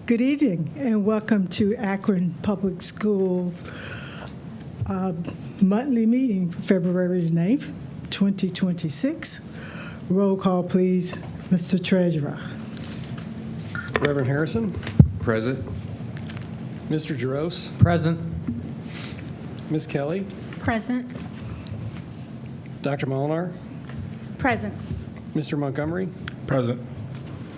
Good evening and welcome to Akron Public Schools monthly meeting for February the 9th, 2026. Roll call, please, Mr. Treasurer. Reverend Harrison. Present. Mr. Jaros. Present. Ms. Kelly. Present. Dr. Molinar. Present. Mr. Montgomery. Present.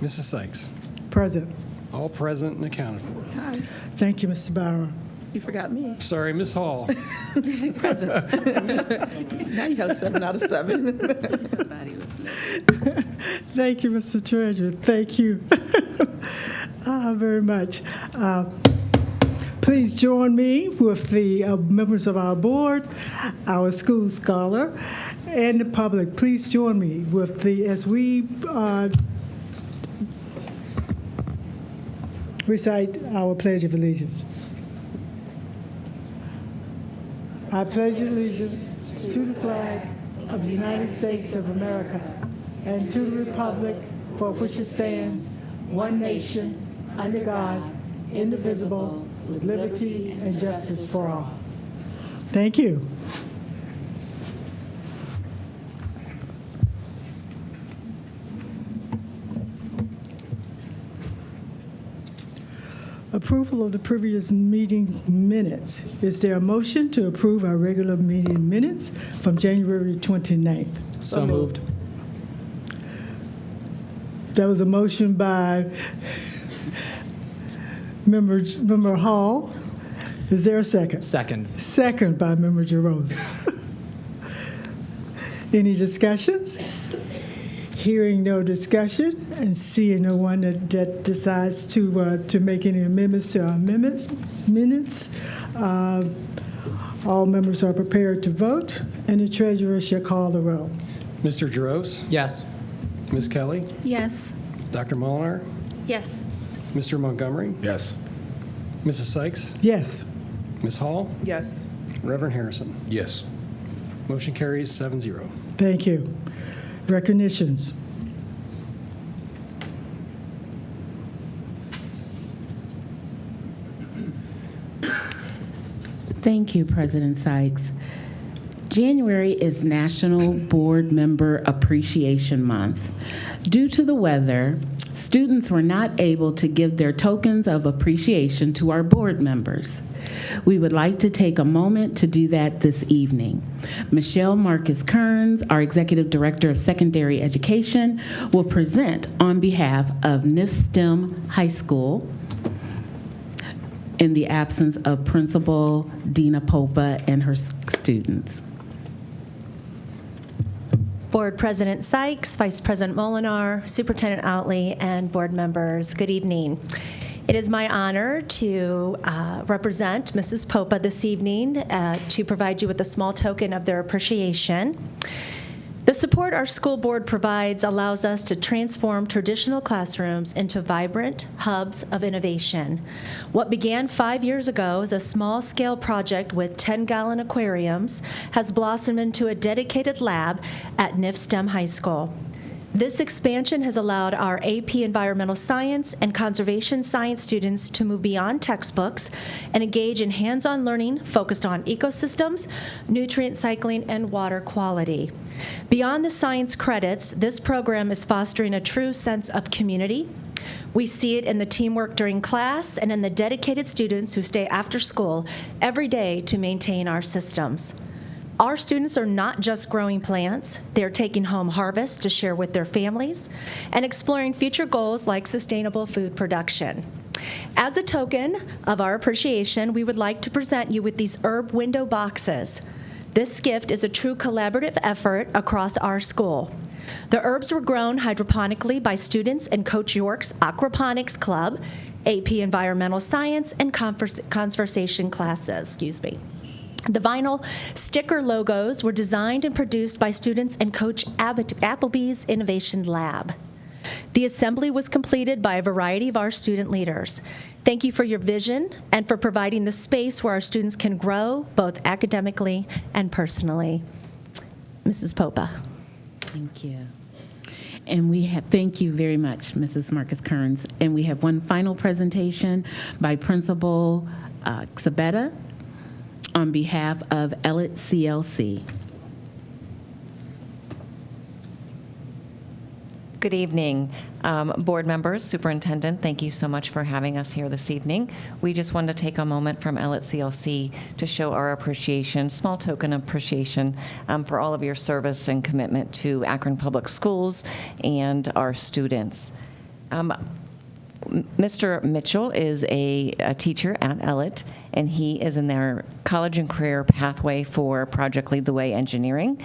Mrs. Sykes. Present. All present and accounted for. Hi. Thank you, Mr. Byron. You forgot me. Sorry, Ms. Hall. Present. Now you have 7 out of 7. Thank you, Mr. Treasurer. Thank you very much. Please join me with the members of our board, our school scholar, and the public. Please join me with as we recite our Pledge of Allegiance. I pledge allegiance to the flag of the United States of America and to the republic for which it stands, one nation, under God, indivisible, with liberty and justice for all. Thank you. Approval of the previous meeting's minutes. Is there a motion to approve our regular meeting minutes from January 29th? So moved. That was a motion by Member Hall. Is there a second? Second. Second by Member Jaros. Any discussions? Hearing no discussion and seeing no one that decides to make any amendments to our minutes, all members are prepared to vote, and the treasurer shall call the roll. Mr. Jaros. Yes. Ms. Kelly. Yes. Dr. Molinar. Yes. Mr. Montgomery. Yes. Mrs. Sykes. Yes. Ms. Hall. Yes. Reverend Harrison. Yes. Motion carries 7-0. Thank you. Recognitions. Thank you, President Sykes. January is National Board Member Appreciation Month. Due to the weather, students were not able to give their tokens of appreciation to our board members. We would like to take a moment to do that this evening. Michelle Marcus Kearns, our Executive Director of Secondary Education, will present on behalf of NIFSTEM High School in the absence of Principal Dina Popa and her students. Board President Sykes, Vice President Molinar, Superintendent Outley, and board members, good evening. It is my honor to represent Mrs. Popa this evening to provide you with a small token of their appreciation. The support our school board provides allows us to transform traditional classrooms into vibrant hubs of innovation. What began 5 years ago as a small-scale project with 10-gallon aquariums has blossomed into a dedicated lab at NIFSTEM High School. This expansion has allowed our AP Environmental Science and Conservation Science students to move beyond textbooks and engage in hands-on learning focused on ecosystems, nutrient cycling, and water quality. Beyond the science credits, this program is fostering a true sense of community. We see it in the teamwork during class and in the dedicated students who stay after school every day to maintain our systems. Our students are not just growing plants, they're taking home harvests to share with their families and exploring future goals like sustainable food production. As a token of our appreciation, we would like to present you with these herb window boxes. This gift is a true collaborative effort across our school. The herbs were grown hydroponically by students in Coach York's Aquaponics Club, AP Environmental Science, and Conversation classes, The vinyl sticker logos were designed and produced by students in Coach Appleby's Innovation Lab. The assembly was completed by a variety of our student leaders. Thank you for your vision and for providing the space where our students can grow, both academically and personally. Mrs. Popa. Thank you. And we have, thank you very much, Mrs. Marcus Kearns. And we have one final presentation by Principal Xabetta on behalf of Ellet CLC. Good evening, board members, superintendent. Thank you so much for having us here this evening. We just wanted to take a moment from Ellet CLC to show our appreciation, small token of appreciation for all of your service and commitment to Akron Public Schools and our students. Mr. Mitchell is a teacher at Ellet, and he is in their college and career pathway for Project Lead the Way Engineering.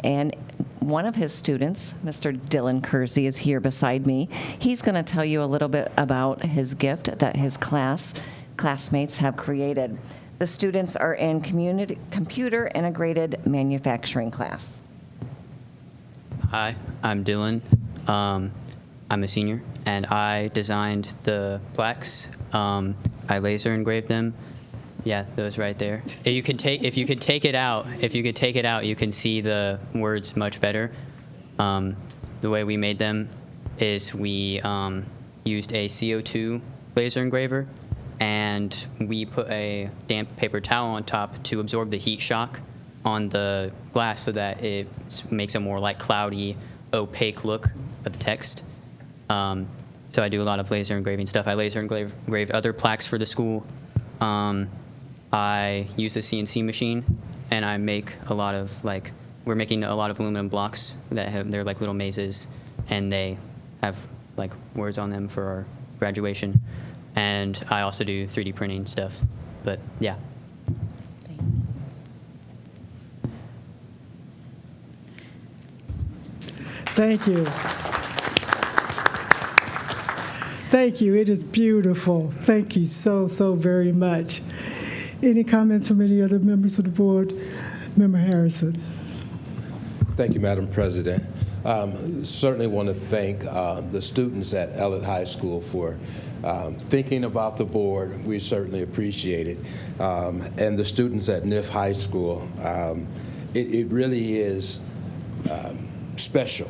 And one of his students, Mr. Dylan Kersey, is here beside me. He's going to tell you a little bit about his gift that his classmates have created. The students are in computer integrated manufacturing class. Hi, I'm Dylan. I'm a senior, and I designed the plaques. I laser engraved them. Yeah, those right there. If you could take it out, you can see the words much better. The way we made them is we used a CO2 laser engraver, and we put a damp paper towel on top to absorb the heat shock on the glass so that it makes a more like cloudy, opaque look of the text. So I do a lot of laser engraving stuff. I laser engraved other plaques for the school. I use a CNC machine, and I make a lot of we're making a lot of aluminum blocks that they're like little mazes, and they have like words on them for our graduation. And I also do 3D printing stuff. But yeah. Thank you. Thank you. It is beautiful. Thank you so very much. Any comments from any other members of the board? Member Harrison. Thank you, Madam President. Certainly want to thank the students at Ellet High School for thinking about the board. We certainly appreciate it. And the students at NIF High School, it really is special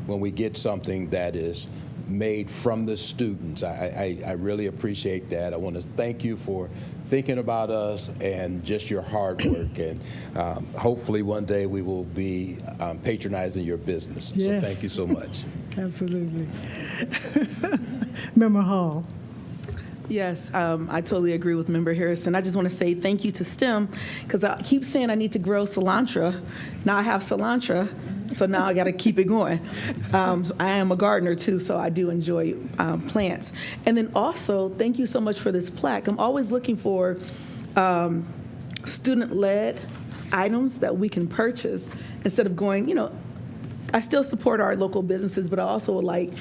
when we get something that is made from the students. I really appreciate that. I want to thank you for thinking about us and just your hard work. And hopefully one day we will be patronizing your business. Yes. So thank you so much. Absolutely. Member Hall. Yes, I totally agree with Member Harrison. I just want to say thank you to STEM, because I keep saying I need to grow cilantro. Now I have cilantro, so now I got to keep it going. So I am a gardener too, so I do enjoy plants. And then also, thank you so much for this plaque. I'm always looking for student-led items that we can purchase instead of going, I still support our local businesses, but I also would like,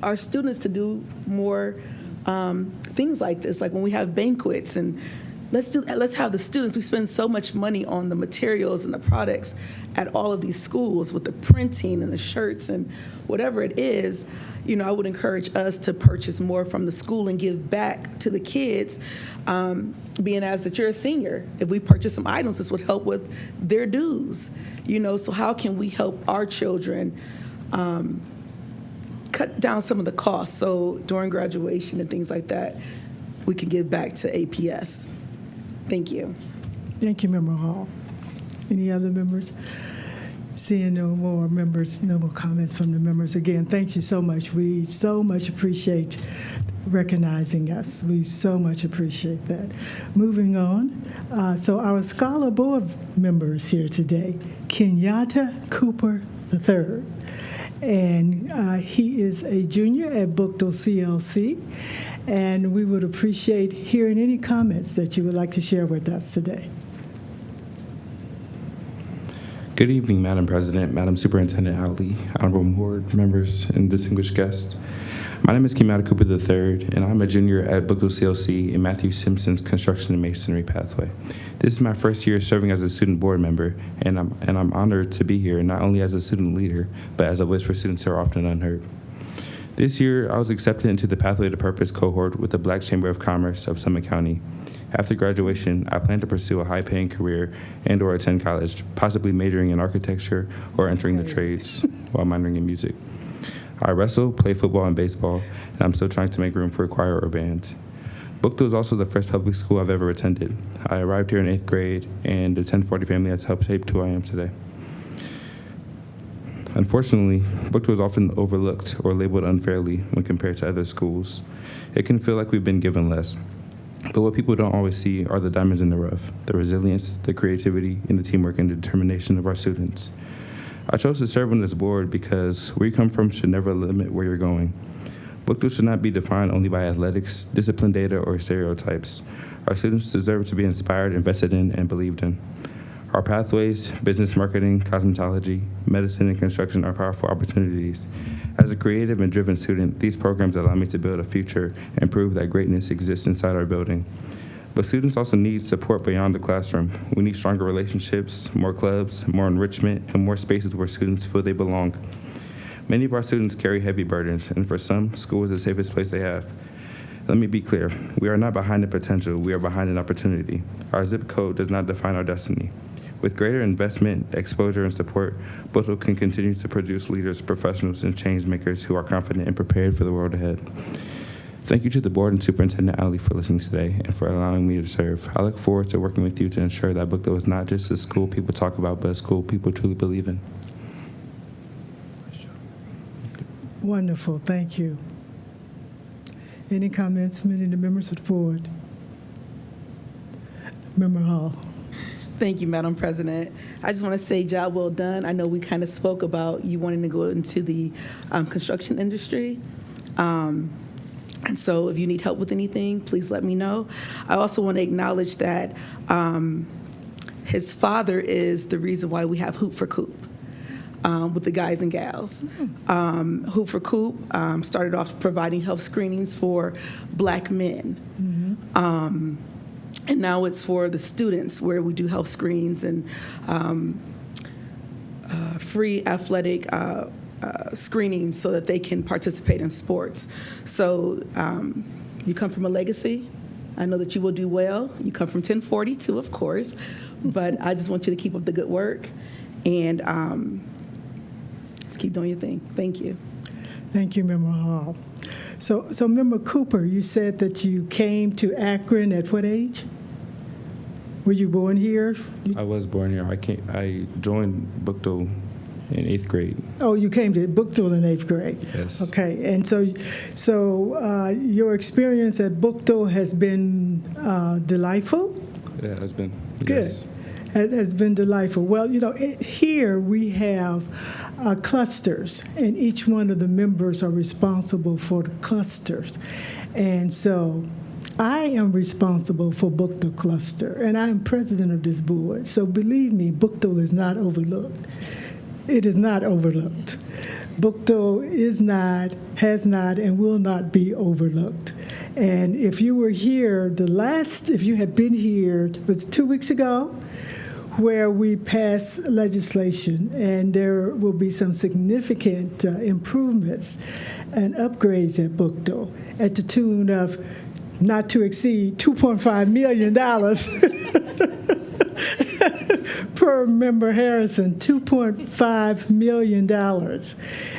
our students to do more things like this, like when we have banquets, and let's have the students. We spend so much money on the materials and the products at all of these schools with the printing and the shirts and whatever it is. I would encourage us to purchase more from the school and give back to the kids, being as that you're a senior. If we purchase some items, this would help with their dues. So how can we help our children cut down some of the costs, so during graduation and things like that, we can give back to APS. Thank you. Thank you, Member Hall. Any other members? Seeing no more members, no more comments from the members. Again, thank you so much. We so much appreciate recognizing us. We so much appreciate that. Moving on, so our Scholar Board members here today, Kenyatta Cooper III. And he is a junior at Bookdale CLC, and we would appreciate hearing any comments that you would like to share with us today. Good evening, Madam President, Madam Superintendent Outley, honorable board members, and distinguished guests. My name is Kenyatta Cooper III, and I'm a junior at Bookdale CLC in Matthew Simpson's Construction and Masonry pathway. This is my first year serving as a student board member, and I'm honored to be here not only as a student leader, but as a voice for students who are often unheard. This year, I was accepted into the Pathway to Purpose cohort with the Black Chamber of Commerce of Summit County. After graduation, I plan to pursue a high-paying career and or attend college, possibly majoring in architecture or entering the trades while minoring in music. I wrestle, play football and baseball, and I'm still trying to make room for a choir or band. Bookto is also the first public school I've ever attended. I arrived here in 8th grade, and the 1040 family has helped shape who I am today. Unfortunately, Bookto is often overlooked or labeled unfairly when compared to other schools. It can feel like we've been given less. But what people don't always see are the diamonds in the rough, the resilience, the creativity, and the teamwork and the determination of our students. I chose to serve on this board because where you come from should never limit where you're going. Bookto should not be defined only by athletics, discipline data, or stereotypes. Our students deserve to be inspired, invested in, and believed in. Our pathways, business marketing, cosmetology, medicine, and construction are powerful opportunities. As a creative and driven student, these programs allow me to build a future and prove that greatness exists inside our building. But students also need support beyond the classroom. We need stronger relationships, more clubs, more enrichment, and more spaces where students feel they belong. Many of our students carry heavy burdens, and for some, school is the safest place they have. Let me be clear, we are not behind the potential, we are behind an opportunity. Our zip code does not define our destiny. With greater investment, exposure, and support, Bookto can continue to produce leaders, professionals, and change makers who are confident and prepared for the world ahead. Thank you to the board and Superintendent Ali for listening today and for allowing me to serve. I look forward to working with you to ensure that Bookto is not just a school people talk about, but a school people truly believe in. Wonderful, thank you. Any comments from any of the members of the board? Member Hall. Thank you, Madam President. I just want to say job well done. I know we kind of spoke about you wanting to go into the construction industry. And so if you need help with anything, please let me know. I also want to acknowledge that his father is the reason why we have Hoop for Coop with the guys and gals. Hoop for Coop started off providing health screenings for Black men. And now it's for the students where we do health screens and free athletic screenings so that they can participate in sports. So you come from a legacy. I know that you will do well. You come from 1040 too, of course. But I just want you to keep up the good work and just keep doing your thing. Thank you. Thank you, Member Hall. So Member Cooper, you said that you came to Akron at what age? Were you born here? I was born here. I joined Bookto in 8th grade. Oh, you came to Bookto in 8th grade? Yes. Okay, and so your experience at Bookto has been delightful? Yeah, it has been. Good. Yes. It has been delightful. Well, here we have clusters, and each one of the members are responsible for the clusters. And so I am responsible for Bookto Cluster, and I am president of this board. So believe me, Bookto is not overlooked. It is not overlooked. Bookto is not, has not, and will not be overlooked. And if you were here, if you had been here, it was 2 weeks ago, where we passed legislation, and there will be some significant improvements and upgrades at Bookto at the tune of not to exceed $2.5 million per member Harrison, $2.5 million.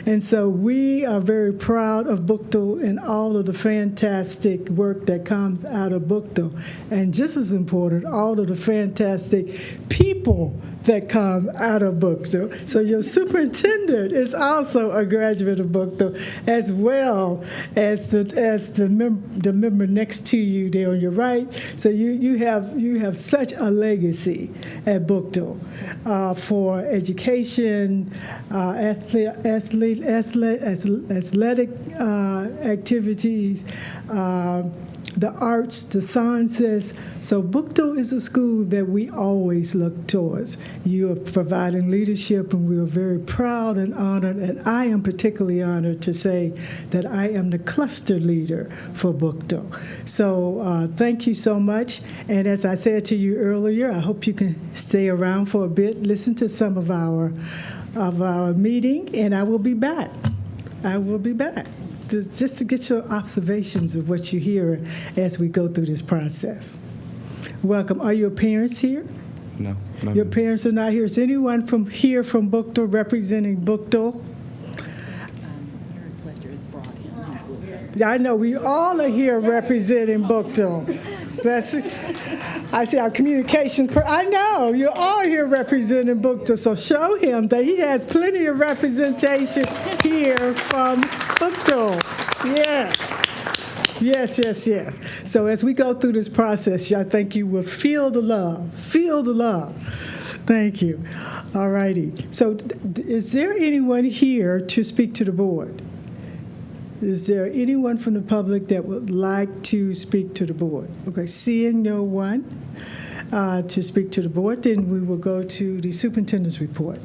And so we are very proud of Bookto and all of the fantastic work that comes out of Bookto. And just as important, all of the fantastic people that come out of Bookto. So your superintendent is also a graduate of Bookto, as well as the member next to you there on your right. So you have such a legacy at Bookto for education, athletic activities, the arts, the sciences. So Bookto is a school that we always look towards. You are providing leadership, and we are very proud and honored, and I am particularly honored to say that I am the cluster leader for Bookto. So thank you so much, and as I said to you earlier, I hope you can stay around for a bit, listen to some of our meeting, and I will be back. Just to get your observations of what you hear as we go through this process. Welcome. Are your parents here? No. Your parents are not here. Is anyone from Bookto representing Bookto? I know we all are here representing Bookdom. I see our communication. I know you're all here representing Bookdom, so show him that he has plenty of representation here from Bookdom. Yes. So as we go through this process, I think you will feel the love. Feel the love. Thank you. All righty. So is there anyone here to speak to the board? Is there anyone from the public that would like to speak to the board? Okay, seeing no one to speak to the board, then we will go to the superintendent's report.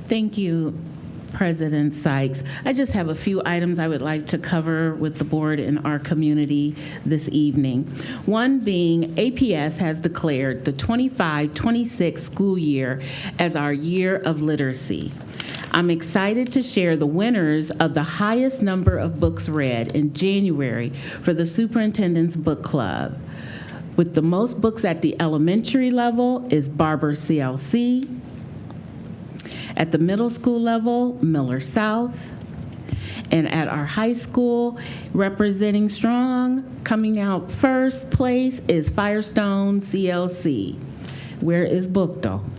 Thank you, President Sykes. I just have a few items I would like to cover with the board and our community this evening. One being APS has declared the 25-26 school year as our year of literacy. I'm excited to share the winners of the highest number of books read in January for the Superintendent's Book Club. With the most books at the elementary level is Barber CLC. At the middle school level, Miller South. And at our high school, representing strong, coming out first place is Firestone CLC. Where is Bookdom?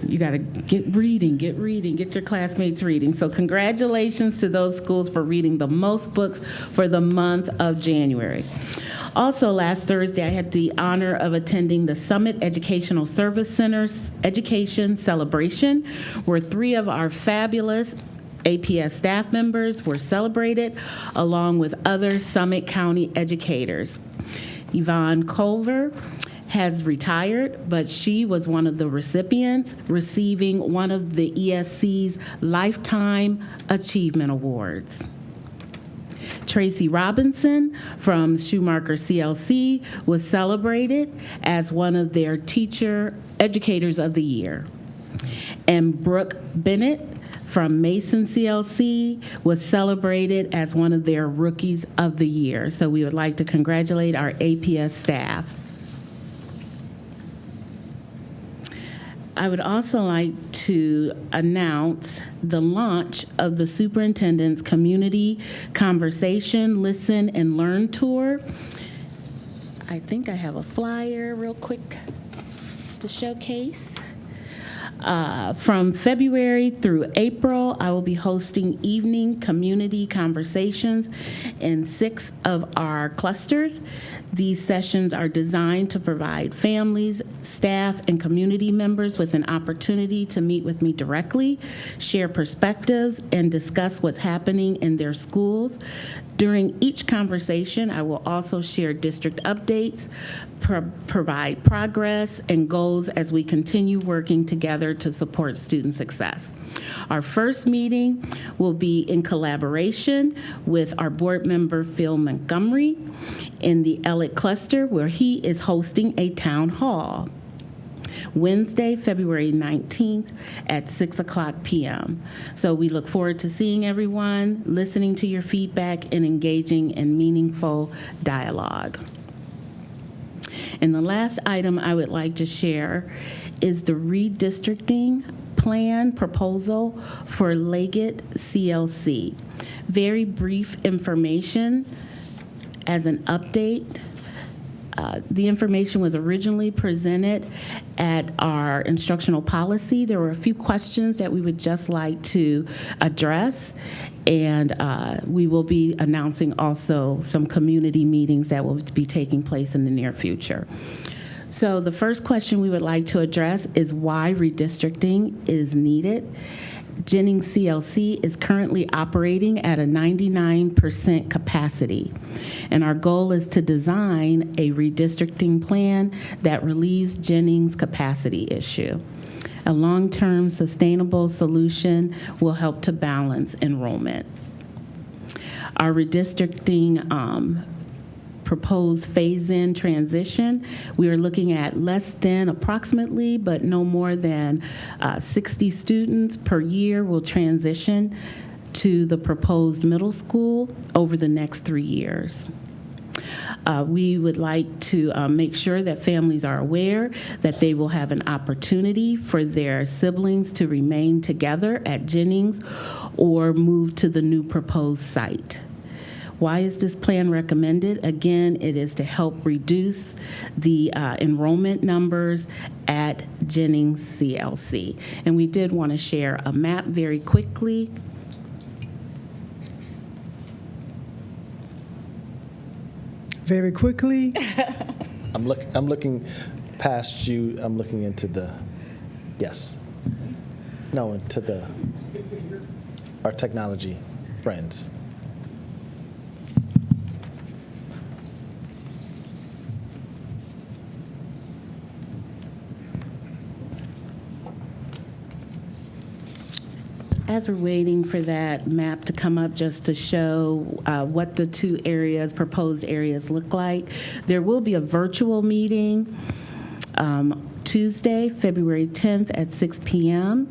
You got to get reading, get your classmates reading. So congratulations to those schools for reading the most books for the month of January. Also, last Thursday, I had the honor of attending the Summit Educational Service Center's Education Celebration, where 3 of our fabulous APS staff members were celebrated, along with other Summit County educators. Yvonne Culver has retired, but she was one of the recipients receiving one of the ESC's Lifetime Achievement Awards. Tracy Robinson from Schumacher CLC was celebrated as one of their Teacher Educators of the Year. And Brooke Bennett from Mason CLC was celebrated as one of their Rookies of the Year. So we would like to congratulate our APS staff. I would also like to announce the launch of the Superintendent's Community Conversation, Listen, and Learn Tour. I think I have a flyer real quick to showcase. From February through April, I will be hosting evening community conversations in 6 of our clusters. These sessions are designed to provide families, staff, and community members with an opportunity to meet with me directly, share perspectives, and discuss what's happening in their schools. During each conversation, I will also share district updates, provide progress and goals as we continue working together to support student success. Our first meeting will be in collaboration with our board member, Phil Montgomery, in the Elliott cluster, where he is hosting a town hall. Wednesday, February 19th at 6:00 p.m. So we look forward to seeing everyone, listening to your feedback, and engaging in meaningful dialogue. And the last item I would like to share is the redistricting plan proposal for Leggett CLC. Very brief information as an update. The information was originally presented at our instructional policy. There were a few questions that we would just like to address, and we will be announcing also some community meetings that will be taking place in the near future. So the first question we would like to address is why redistricting is needed. Jennings CLC is currently operating at a 99% capacity, and our goal is to design a redistricting plan that relieves Jennings' capacity issue. A long-term sustainable solution will help to balance enrollment. Our redistricting proposed phase-in transition, we are looking at less than approximately, but no more than 60 students per year will transition to the proposed middle school over the next 3 years. We would like to make sure that families are aware that they will have an opportunity for their siblings to remain together at Jennings or move to the new proposed site. Why is this plan recommended? Again, it is to help reduce the enrollment numbers at Jennings CLC. And we did want to share a map very quickly. Very quickly. I'm looking past you. I'm looking into the, yes. No, into our technology friends. As we're waiting for that map to come up, just to show what the two areas, proposed areas, look like, there will be a virtual meeting Tuesday, February 10th at 6 p.m.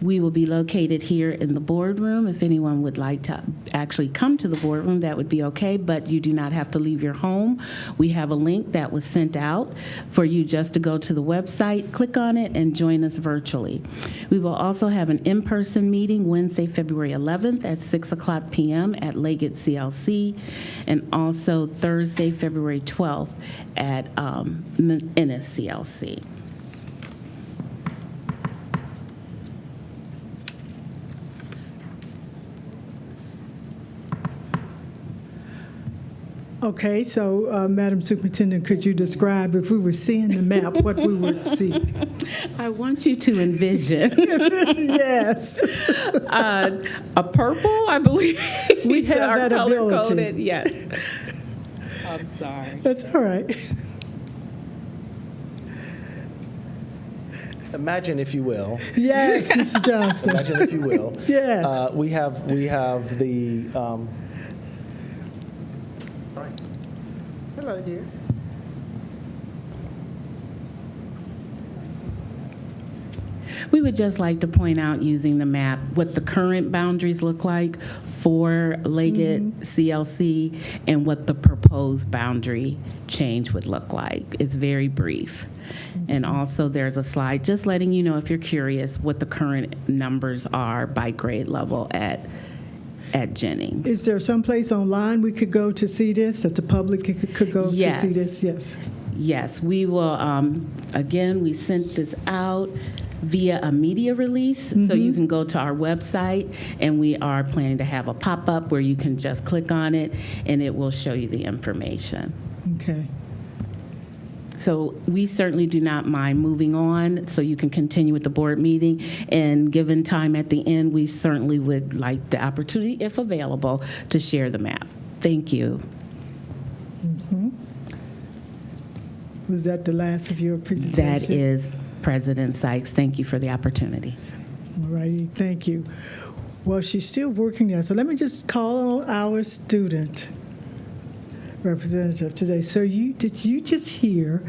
We will be located here in the boardroom. If anyone would like to actually come to the boardroom, that would be okay, but you do not have to leave your home. We have a link that was sent out for you just to go to the website, click on it, and join us virtually. We will also have an in-person meeting Wednesday, February 11th at 6 o'clock p.m. at Leggett CLC, and also Thursday, February 12th at Ennis CLC. Okay, so Madam Superintendent, could you describe, if we were seeing the map, what we would see? I want you to envision Yes. a purple, I believe. We have Our that color ability. coded, yes. I'm sorry. That's all right. Imagine, if you will. Yes, Mr. Johnston. Imagine, if you will. Yes. We have the. Hello, dear. We would just like to point out, using the map, what the current boundaries look like for Leggett CLC and what the proposed boundary change would look like. It's very brief. And also there's a slide just letting you know, if you're curious, what the current numbers are by grade level at Jennings. Is there some place online we could go to see this, that the public could go Yes. to see this? Yes. Yes, we will, again, we sent this out via a media release, so you can go to our website, and we are planning to have a pop-up where you can just click on it, and it will show you the information. Okay. So we certainly do not mind moving on, so you can continue with the board meeting. And given time at the end, we certainly would like the opportunity, if available, to share the map. Thank you. Was that the last of your presentation? That is President Sykes. Thank you for the opportunity. All righty, thank you. Well, she's still working there, so let me just call on our student representative today. So did you just hear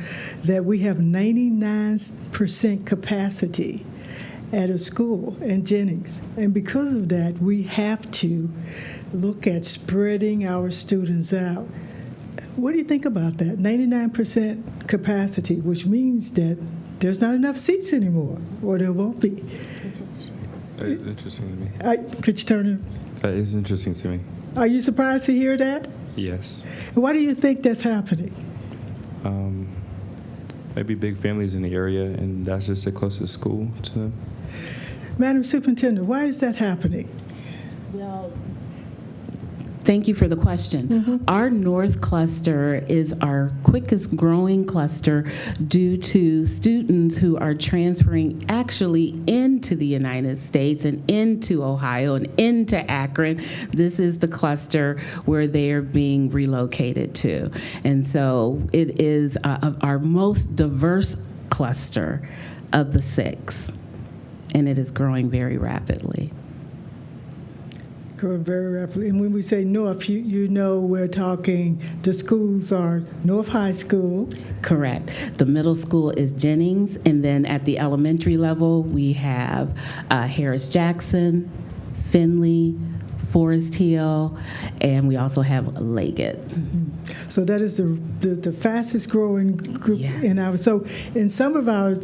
that we have 99% capacity at a school in Jennings? And because of that, we have to look at spreading our students out. What do you think about that? 99% capacity, which means that there's not enough seats anymore, or there won't be. That is interesting to me. Could you turn it? That is interesting to me. Are you surprised to hear that? Yes. Why do you think that's happening? Maybe big families in the area, and that's just the closest school to them. Madam Superintendent, why is that happening? Well, thank you for the question. Our North cluster is our quickest growing cluster due to students who are transferring actually into the United States and into Ohio and into Akron. This is the cluster where they are being relocated to. And so it is our most diverse cluster of the 6, and it is growing very rapidly. Growing very rapidly. And when we say North, you know we're talking, the schools are North High School. Correct. The middle school is Jennings, and then at the elementary level, we have Harris Jackson, Finley, Forest Hill, and we also have Leggett. So that is the fastest growing group in our. So in some of our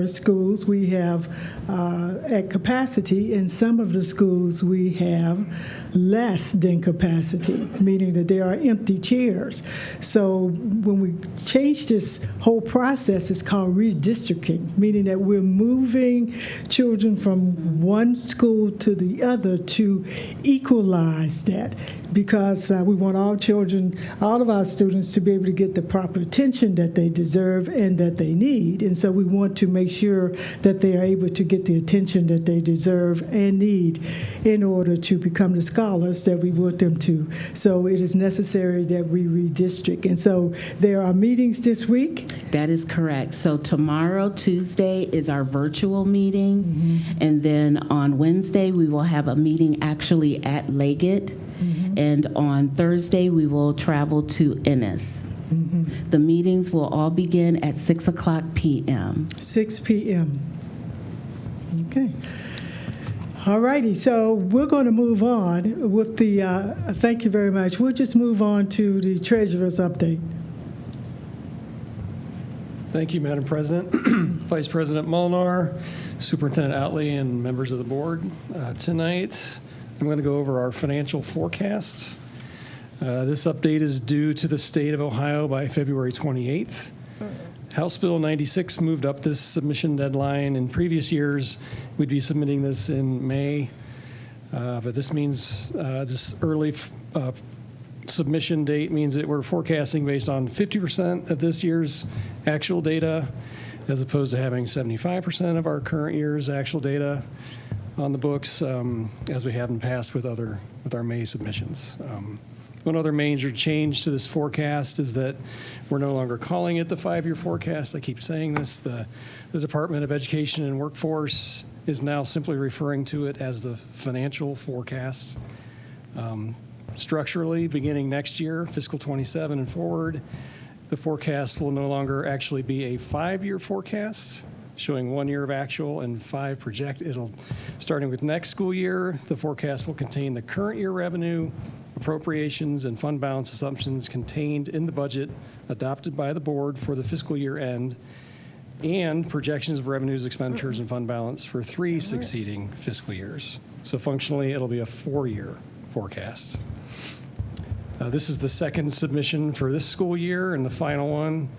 schools we have at capacity. In some of the schools we have less than capacity, meaning that there are empty chairs. So when we change this whole process, it's called redistricting, meaning that we're moving children from one school to the other to equalize that, because we want all children, all of our students, to be able to get the proper attention that they deserve and that they need. And so we want to make sure that they are able to get the attention that they deserve and need in order to become the scholars that we want them to. So it is necessary that we redistrict. And so there are meetings this week. That is correct. So tomorrow, Tuesday, is our virtual meeting. And then on Wednesday, we will have a meeting actually at Leggett. And on Thursday, we will travel to Ennis. The meetings will all begin at 6 o'clock p.m. 6 p.m. Okay. All righty. So we're going to move on with the, thank you very much. We'll just move on to the treasurer's update. Thank you, Madam President. Vice President Molinar, Superintendent Outley, and members of the board. Tonight, I'm going to go over our financial forecast. This update is due to the state of Ohio by February 28th. House Bill 96 moved up this submission deadline. In previous years, we'd be submitting this in May, but this means this early submission date means that we're forecasting based on 50% of this year's actual data, as opposed to having 75% of our current year's actual data on the books, as we have in the past with our May submissions. One other major change to this forecast is that we're no longer calling it the 5-year forecast. I keep saying this. The Department of Education and Workforce is now simply referring to it as the financial forecast. Structurally, beginning next year, fiscal 27 and forward, the forecast will no longer actually be a 5-year forecast, showing 1 year of actual and 5 project. Starting with next school year, the forecast will contain the current year revenue, appropriations, and fund balance assumptions contained in the budget adopted by the board for the fiscal year end, and projections of revenues, expenditures, and fund balance for 3 succeeding fiscal years. So functionally, it'll be a 4-year forecast. This is the second submission for this school year and the final one.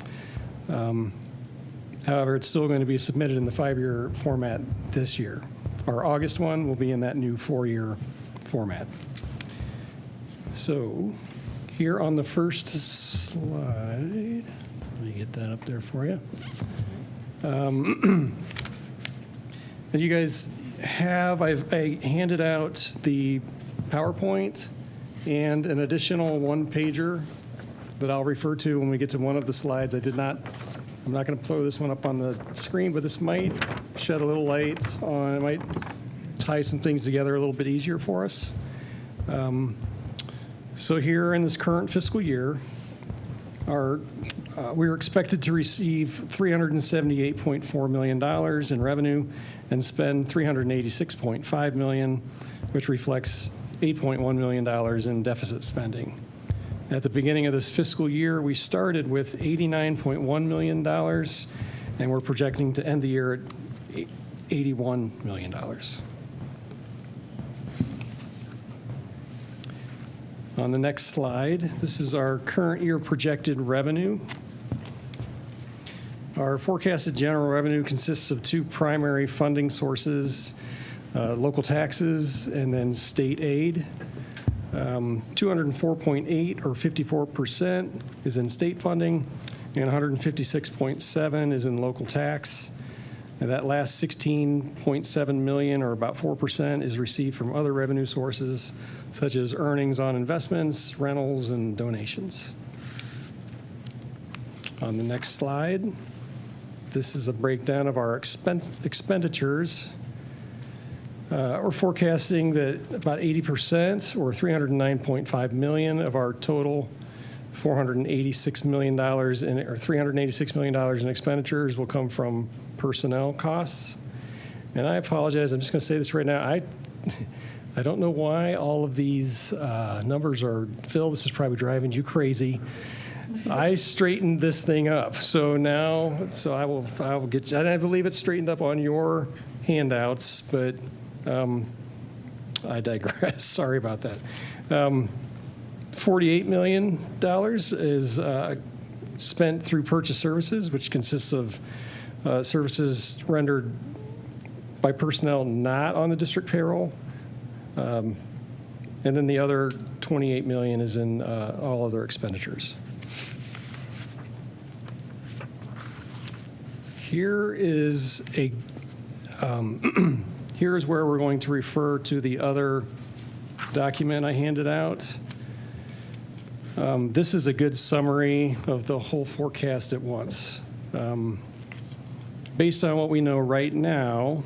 However, it's still going to be submitted in the 5-year format this year. Our August one will be in that new 4-year format. So here on the first slide, let me get that up there for you. And you guys have, I handed out the PowerPoint and an additional one-pager that I'll refer to when we get to one of the slides. I'm not going to throw this one up on the screen, but this might shed a little light on, it might tie some things together a little bit easier for us. So here in this current fiscal year, we're expected to receive $378.4 million in revenue and spend $386.5 million, which reflects $8.1 million in deficit spending. At the beginning of this fiscal year, we started with $89.1 million, and we're projecting to end the year at $81 million. On the next slide, this is our current year projected revenue. Our forecasted general revenue consists of 2 primary funding sources, local taxes and then state aid. 204.8 or 54% is in state funding, and 156.7 is in local tax. And that last 16.7 million, or about 4%, is received from other revenue sources, such as earnings on investments, rentals, and donations. On the next slide, this is a breakdown of our expenditures. We're forecasting that about 80%, or $309.5 million, of our total $486 million or $386 million in expenditures will come from personnel costs. And I apologize, I'm just going to say this right now. I don't know why all of these numbers are, Phil, this is probably driving you crazy. I straightened this thing up. So now, I will get you, and I believe it's straightened up on your handouts, but I digress. Sorry about that. $48 million is spent through purchase services, which consists of services rendered by personnel not on the district payroll. And then the other $28 million is in all other expenditures. Here is here is where we're going to refer to the other document I handed out. This is a good summary of the whole forecast at once. Based on what we know right now,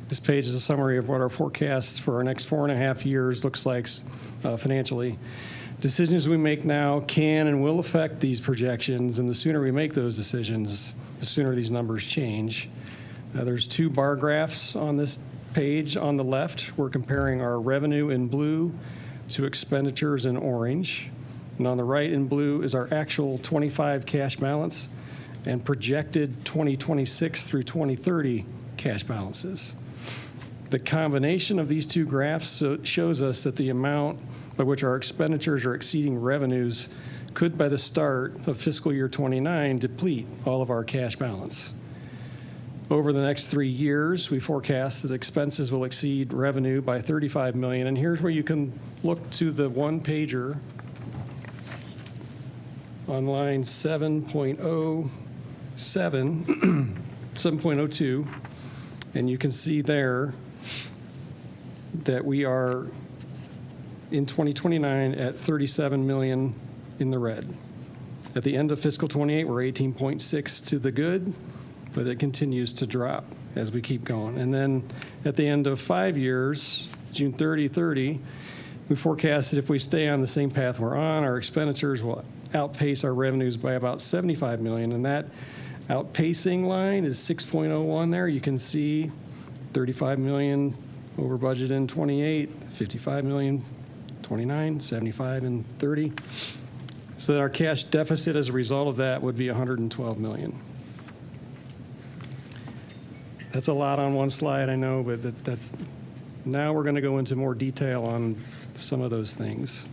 this page is a summary of what our forecast for our next 4.5 years looks like financially. Decisions we make now can and will affect these projections, and the sooner we make those decisions, the sooner these numbers change. There's 2 bar graphs on this page. On the left, we're comparing our revenue in blue to expenditures in orange. And on the right in blue is our actual 25 cash balance and projected 2026 through 2030 cash balances. The combination of these 2 graphs shows us that the amount by which our expenditures are exceeding revenues could, by the start of fiscal year 29, deplete all of our cash balance. Over the next 3 years, we forecast that expenses will exceed revenue by $35 million. And here's where you can look to the one-pager on line 7.07, 7.02, and you can see there that we are in 2029 at $37 million in the red. At the end of fiscal 28, we're 18.6 to the good, but it continues to drop as we keep going. And then at the end of 5 years, June 30, we forecast that if we stay on the same path we're on, our expenditures will outpace our revenues by about $75 million. And that outpacing line is 6.01 there. You can see $35 million over budget in 28, $55 million, 29, 75, and 30. So that our cash deficit as a result of that would be $112 million. That's a lot on one slide, I know, but that's now we're going to go into more detail on some of those things.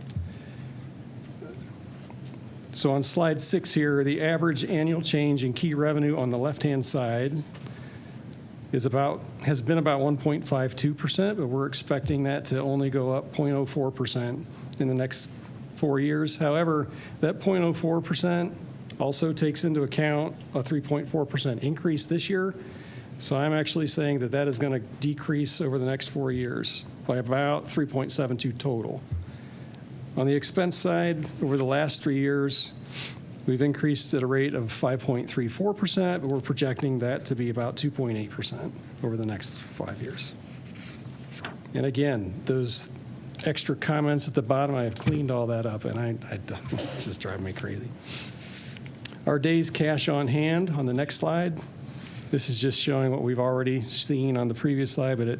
So on slide 6 here, the average annual change in key revenue on the left-hand side has been about 1.52%, but we're expecting that to only go up 0.04% in the next 4 years. However, that 0.04% also takes into account a 3.4% increase this year. So I'm actually saying that that is going to decrease over the next 4 years by about 3.72 total. On the expense side, over the last 3 years, we've increased at a rate of 5.34%, but we're projecting that to be about 2.8% over the next 5 years. And again, those extra comments at the bottom, I have cleaned all that up, and I don't, it's just driving me crazy. Our days cash on hand on the next slide. This is just showing what we've already seen on the previous slide, but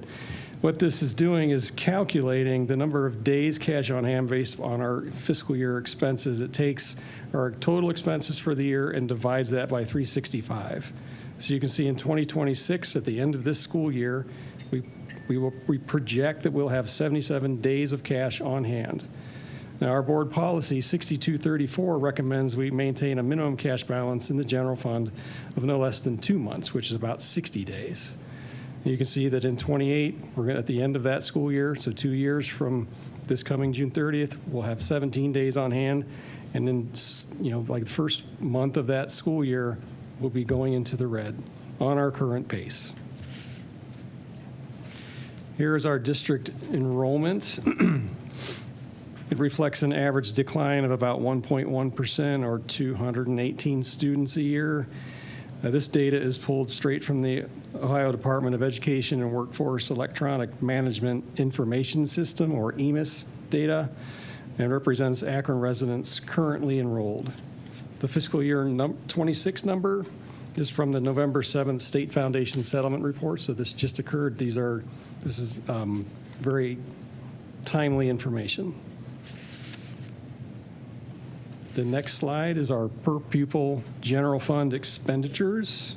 what this is doing is calculating the number of days cash on hand based on our fiscal year expenses. It takes our total expenses for the year and divides that by 365. So you can see in 2026, at the end of this school year, we project that we'll have 77 days of cash on hand. Now, our board policy 6234 recommends we maintain a minimum cash balance in the general fund of no less than 2 months, which is about 60 days. And you can see that in 28, we're at the end of that school year, so 2 years from this coming June 30th, we'll have 17 days on hand. And then, like the first month of that school year, we'll be going into the red on our current pace. Here is our district enrollment. It reflects an average decline of about 1.1% or 218 students a year. This data is pulled straight from the Ohio Department of Education and Workforce Electronic Management Information System, or EMIS, data, and represents Akron residents currently enrolled. The fiscal year 26 number is from the November 7th State Foundation Settlement Report, so this just occurred. This is very timely information. The next slide is our per pupil general fund expenditures.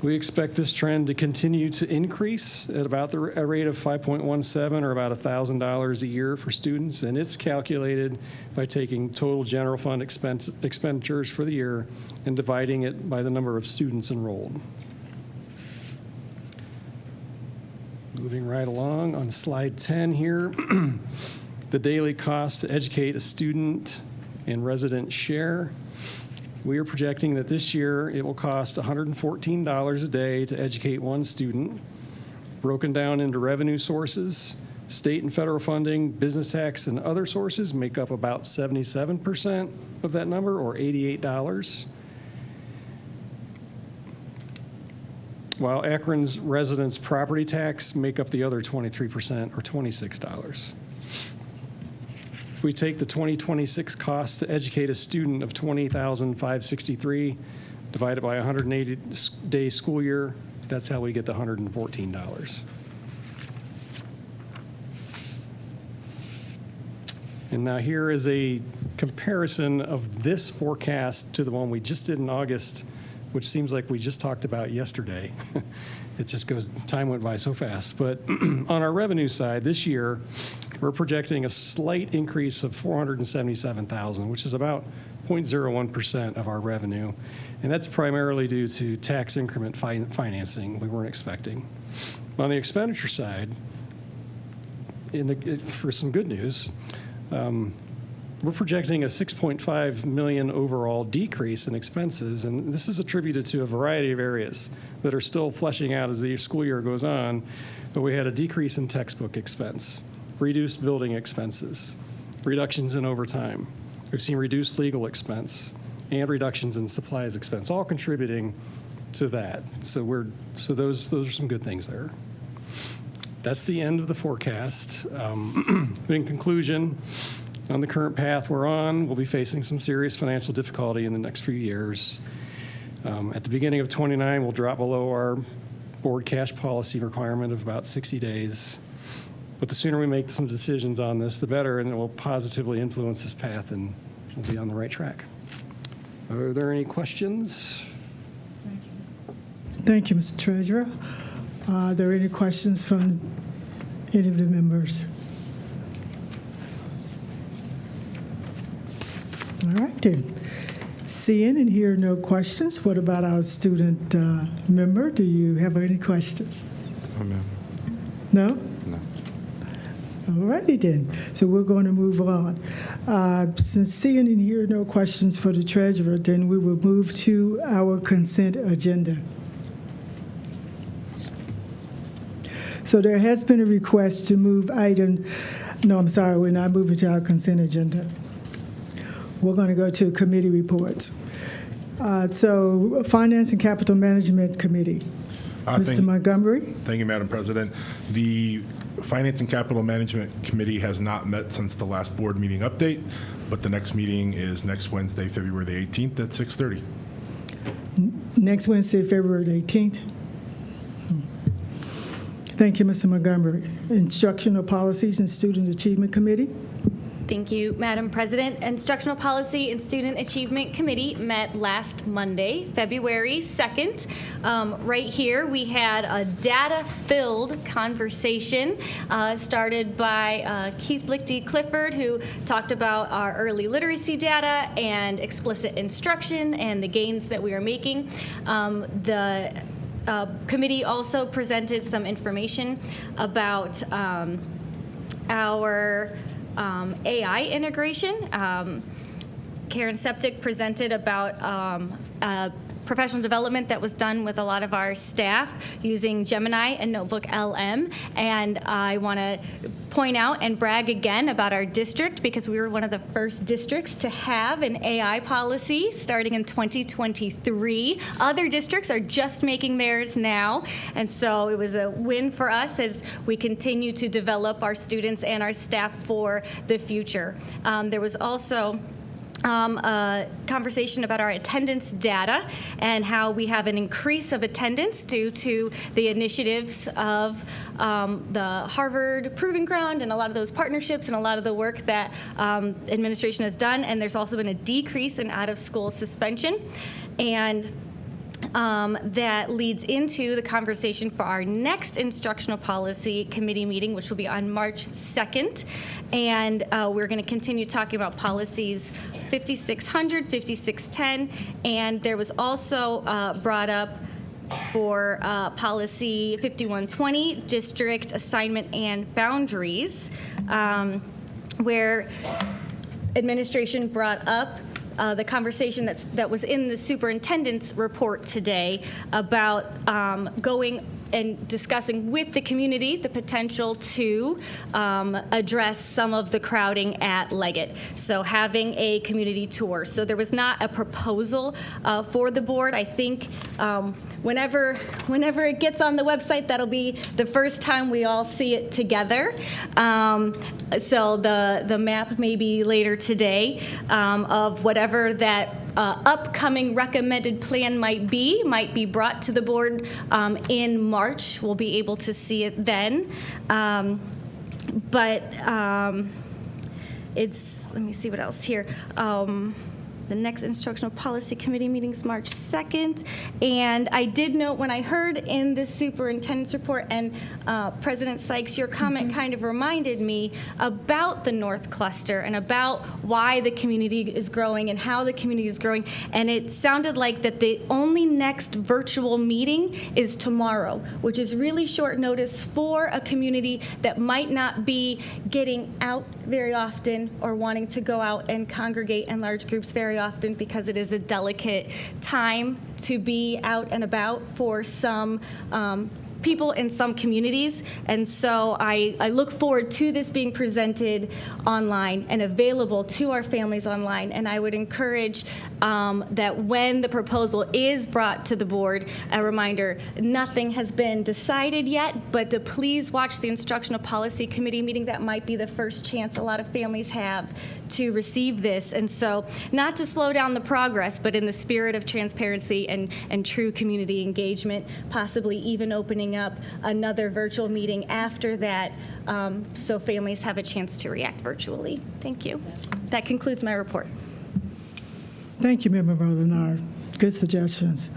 We expect this trend to continue to increase at about a rate of 5.17, or about $1,000 a year for students, and it's calculated by taking total general fund expenditures for the year and dividing it by the number of students enrolled. Moving right along on slide 10 here, the daily cost to educate a student and resident share. We are projecting that this year it will cost $114 a day to educate one student, broken down into revenue sources. State and federal funding, business tax, and other sources make up about 77% of that number, or $88. While Akron's residents' property tax make up the other 23%, or $26. If we take the 2026 cost to educate a student of $20,563 divided by 180-day school year, that's how we get the $114. And now here is a comparison of this forecast to the one we just did in August, which seems like we just talked about yesterday. It just goes, time went by so fast. But on our revenue side, this year, we're projecting a slight increase of $477,000, which is about 0.01% of our revenue. And that's primarily due to tax increment financing we weren't expecting. On the expenditure side, for some good news, we're projecting a $6.5 million overall decrease in expenses, and this is attributed to a variety of areas that are still fleshing out as the school year goes on. But we had a decrease in textbook expense, reduced building expenses, reductions in overtime. We've seen reduced legal expense and reductions in supplies expense, all contributing to that. So those are some good things there. That's the end of the forecast. In conclusion, on the current path we're on, we'll be facing some serious financial difficulty in the next few years. At the beginning of 29, we'll drop below our board cash policy requirement of about 60 days. But the sooner we make some decisions on this, the better, and it will positively influence this path, and we'll be on the right track. Are there any questions? Thank you, Mr. Treasurer. Are there any questions from any of the members? All right, then. Seeing and hearing no questions, what about our student member? Do you have any questions? Oh, ma'am. No? No. All righty, then. So we're going to move on. Since seeing and hearing no questions for the treasurer, then we will move to our consent agenda. So there has been a request to move item, no, I'm sorry, we're not moving to our consent agenda. We're going to go to committee reports. So Finance and Capital Management Committee. Mr. Montgomery. Thank you, Madam President. The Finance and Capital Management Committee has not met since the last board meeting update, but the next meeting is next Wednesday, February the 18th at 6:30. Next Wednesday, February the 18th. Thank you, Mr. Montgomery. Instructional Policies and Student Achievement Committee. Thank you, Madam President. Instructional Policy and Student Achievement Committee met last Monday, February 2nd. Right here, we had a data-filled conversation started by Keith Lichty-Clifford, who talked about our early literacy data and explicit instruction and the gains that we are making. The committee also presented some information about our AI integration. Karen Septic presented about professional development that was done with a lot of our staff using Gemini and Notebook LM. And I want to point out and brag again about our district, because we were one of the first districts to have an AI policy starting in 2023. Other districts are just making theirs now. And so it was a win for us as we continue to develop our students and our staff for the future. There was also a conversation about our attendance data and how we have an increase of attendance due to the initiatives of the Harvard Proving Ground and a lot of those partnerships and a lot of the work that administration has done. And there's also been a decrease in out-of-school suspension. And that leads into the conversation for our next instructional policy committee meeting, which will be on March 2nd. And we're going to continue talking about policies 5600, 5610, and there was also brought up for policy 5120, district assignment and boundaries, where administration brought up the conversation that was in the superintendent's report today about going and discussing with the community the potential to address some of the crowding at Leggett. So having a community tour. So there was not a proposal for the board. I think whenever it gets on the website, that'll be the first time we all see it together. So the map may be later today of whatever that upcoming recommended plan might be brought to the board in March. We'll be able to see it then. Let me see what else here. The next instructional policy committee meeting is March 2nd. And I did note when I heard in the superintendent's report, and President Sykes, your comment kind of reminded me about the North Cluster and about why the community is growing and how the community is growing. And it sounded like that the only next virtual meeting is tomorrow, which is really short notice for a community that might not be getting out very often or wanting to go out and congregate in large groups very often, because it is a delicate time to be out and about for some people in some communities. And so I look forward to this being presented online and available to our families online. And I would encourage that when the proposal is brought to the board, a reminder, nothing has been decided yet, but to please watch the instructional policy committee meeting. That might be the first chance a lot of families have to receive this. And so not to slow down the progress, but in the spirit of transparency and true community engagement, possibly even opening up another virtual meeting after that, so families have a chance to react virtually. Thank you. That concludes my report. Thank you, Member Molinar. Good suggestions.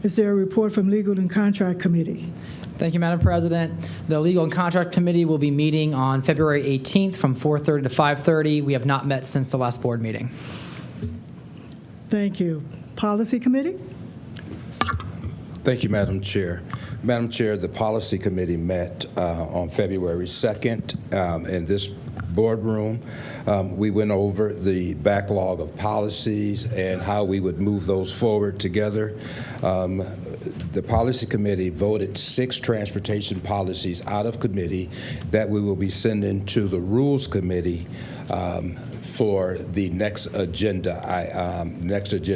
Is there a report from Legal and Contract Committee? Thank you, Madam President. The Legal and Contract Committee will be meeting on February 18th from 4:30 to 5:30. We have not met since the last board meeting. Thank you. Policy Committee? Thank you, Madam Chair. Madam Chair, the Policy Committee met on February 2nd in this boardroom. We went over the backlog of policies and how we would move those forward together. The Policy Committee voted 6 transportation policies out of committee that we will be sending to the Rules Committee for the next agenda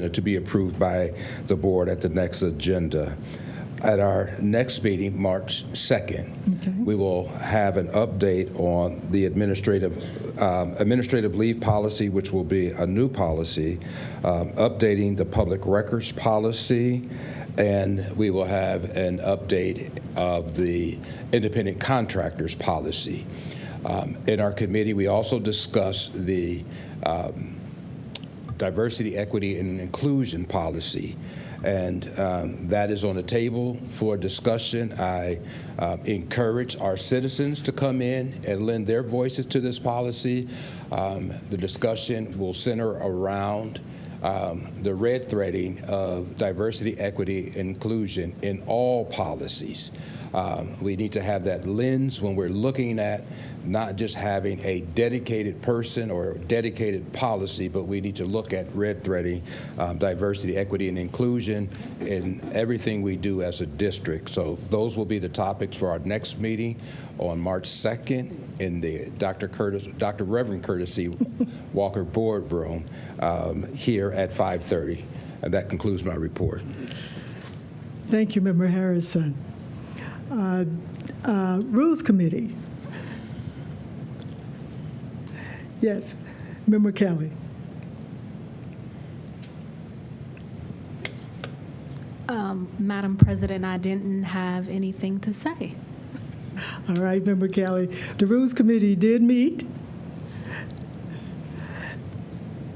to be approved by the board at the next agenda. At our next meeting, March 2nd, we will have an update on the administrative leave policy, which will be a new policy, updating the public records policy, and we will have an update of the independent contractors policy. In our committee, we also discussed the diversity, equity, and inclusion policy. And that is on the table for discussion. I encourage our citizens to come in and lend their voices to this policy. The discussion will center around the red threading of diversity, equity, and inclusion in all policies. We need to have that lens when we're looking at not just having a dedicated person or dedicated policy, but we need to look at red threading diversity, equity, and inclusion in everything we do as a district. So those will be the topics for our next meeting on March 2nd in the Dr. Reverend Curtis C. Walker boardroom here at 5:30. And that concludes my report. Thank you, Member Harrison. Rules Committee. Yes, Member Kelly. Madam President, I didn't have anything to say. All right, Member Kelly. The Rules Committee did meet.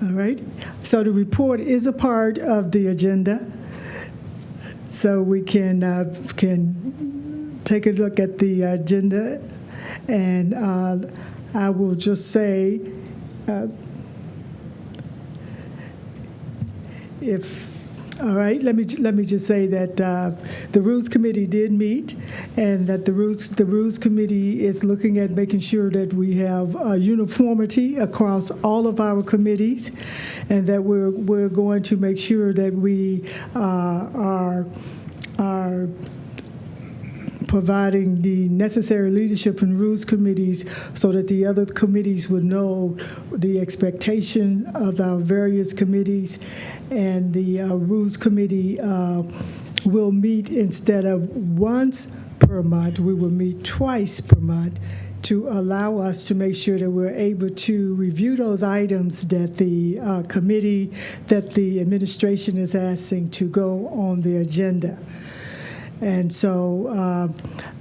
All right. So the report is a part of the agenda. So we can take a look at the agenda, and I will just say, all right, let me just say that the Rules Committee did meet, and that the Rules Committee is looking at making sure that we have uniformity across all of our committees, and that we're going to make sure that we are providing the necessary leadership in rules committees so that the other committees would know the expectation of our various committees. And the rules committee will meet, instead of once per month, we will meet twice per month to allow us to make sure that we're able to review those items that the committee, that the administration is asking to go on the agenda. And so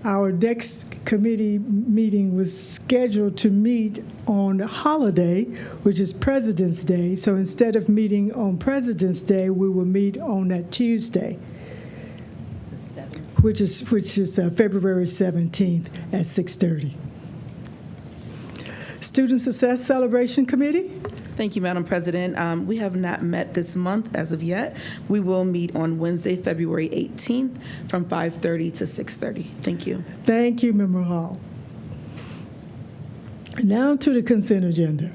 our next committee meeting was scheduled to meet on a holiday, which is President's Day. So instead of meeting on President's Day, we will meet on that Tuesday, which is February 17th at 6:30. Student Success Celebration Committee. Thank you, Madam President. We have not met this month as of yet. We will meet on Wednesday, February 18th from 5:30 to 6:30. Thank you. Thank you, Member Hall. Now to the consent agenda.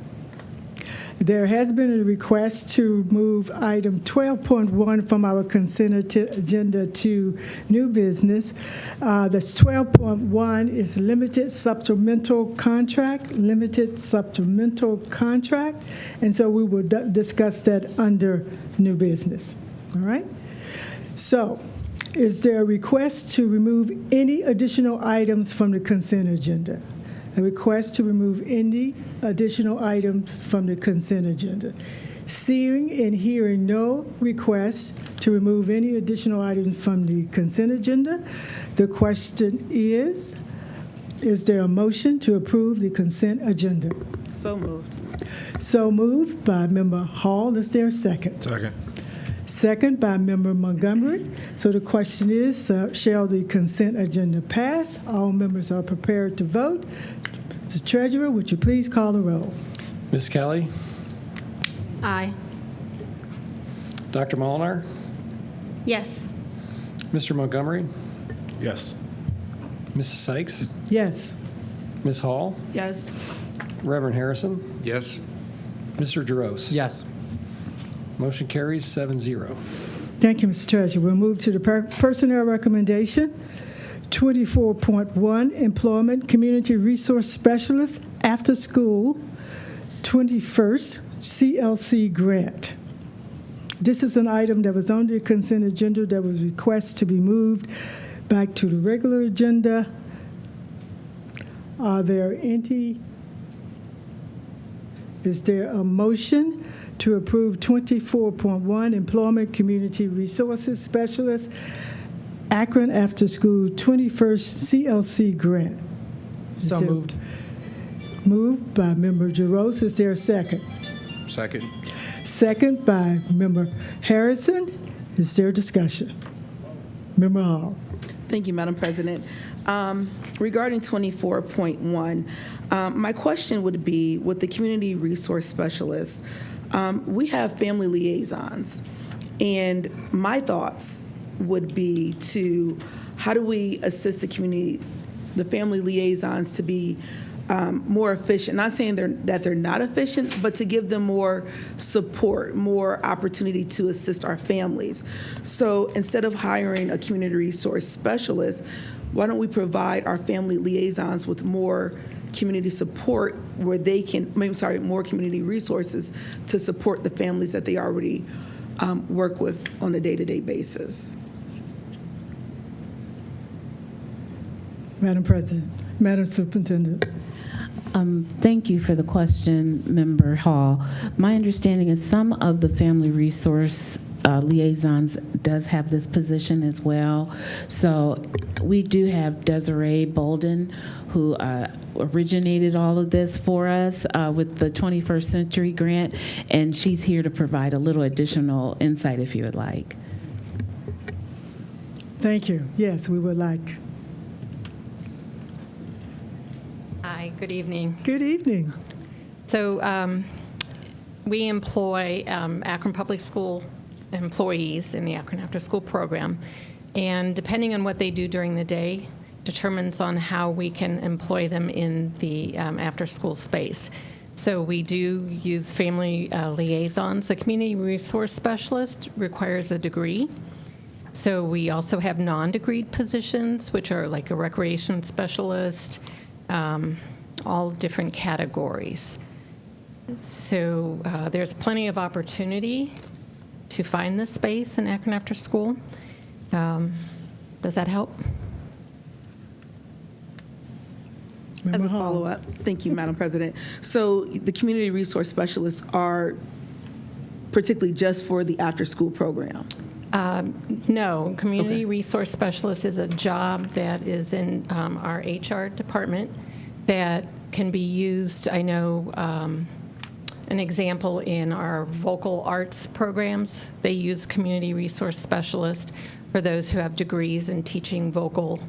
There has been a request to move item 12.1 from our consent agenda to new business. That's 12.1 is limited supplemental contract, and so we will discuss that under new business. All right? So, is there a request to remove any additional items from the consent agenda? A request to remove any additional items from the consent agenda. Seeing and hearing no request to remove any additional items from the consent agenda, the question is there a motion to approve the consent agenda? So moved. So moved by Member Hall. Is there a second? Second. Second by Member Montgomery. So the question is, shall the consent agenda pass? All members are prepared to vote. Mr. Treasurer, would you please call the roll? Ms. Kelly? Aye. Dr. Molinar? Yes. Mr. Montgomery? Yes. Mrs. Sykes? Yes. Ms. Hall? Yes. Reverend Harrison? Yes. Mr. Jaros? Yes. Motion carries 7-0. Thank you, Mr. Treasurer. We'll move to the personnel recommendation. 24.1, Employment Community Resource Specialist, After School, 21st CLC Grant. This is an item that was on the consent agenda that was requested to be moved back to the regular agenda. Is there a motion to approve 24.1, Employment Community Resources Specialist, Akron After School 21st CLC Grant? So moved. Moved by Member Jaros. Is there a second? Second. Second by Member Harrison. Is there discussion? Member Hall. Thank you, Madam President. Regarding 24.1, my question would be, with the community resource specialist, we have family liaisons, and my thoughts would be to how do we assist the community, the family liaisons, to be more efficient. Not saying that they're not efficient, but to give them more support, more opportunity to assist our families. So instead of hiring a community resource specialist, why don't we provide our family liaisons with more community support where they can, more community resources to support the families that they already work with on a day-to-day basis. Madam President, Madam Superintendent. Thank you for the question, Member Hall. My understanding is some of the family resource Liaisons does have this position as well. So we do have Desiree Bolden, who originated all of this for us with the 21st Century Grant, and she's here to provide a little additional insight if you would like. Thank you. Yes, we would like. Hi, good evening. Good evening. So we employ Akron Public School employees in the Akron After School program, and depending on what they do during the day determines on how we can employ them in the after school space. So we do use family liaisons. The community resource specialist requires a degree. So we also have non-degreed positions, which are like a recreation specialist, all different categories. So there's plenty of opportunity to find this space in Akron After School. Does that help? As a follow-up, thank you, Madam President. So the community resource specialists are particularly just for the after-school program? No, community resource specialist is a job that is in our HR department that can be used. I know an example in our vocal arts programs, they use community resource specialist for those who have degrees in teaching vocal,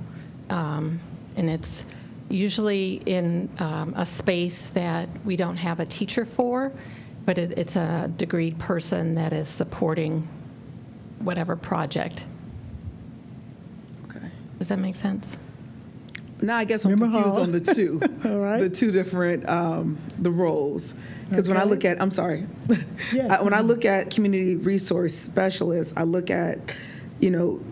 and it's usually in a space that we don't have a teacher for, but it's a degreed person that is supporting whatever project. Okay. Does that make sense? Now I guess I'm confused on the two, the two different the roles. Because when I look at, I'm sorry, when I look at community resource specialists, I look at,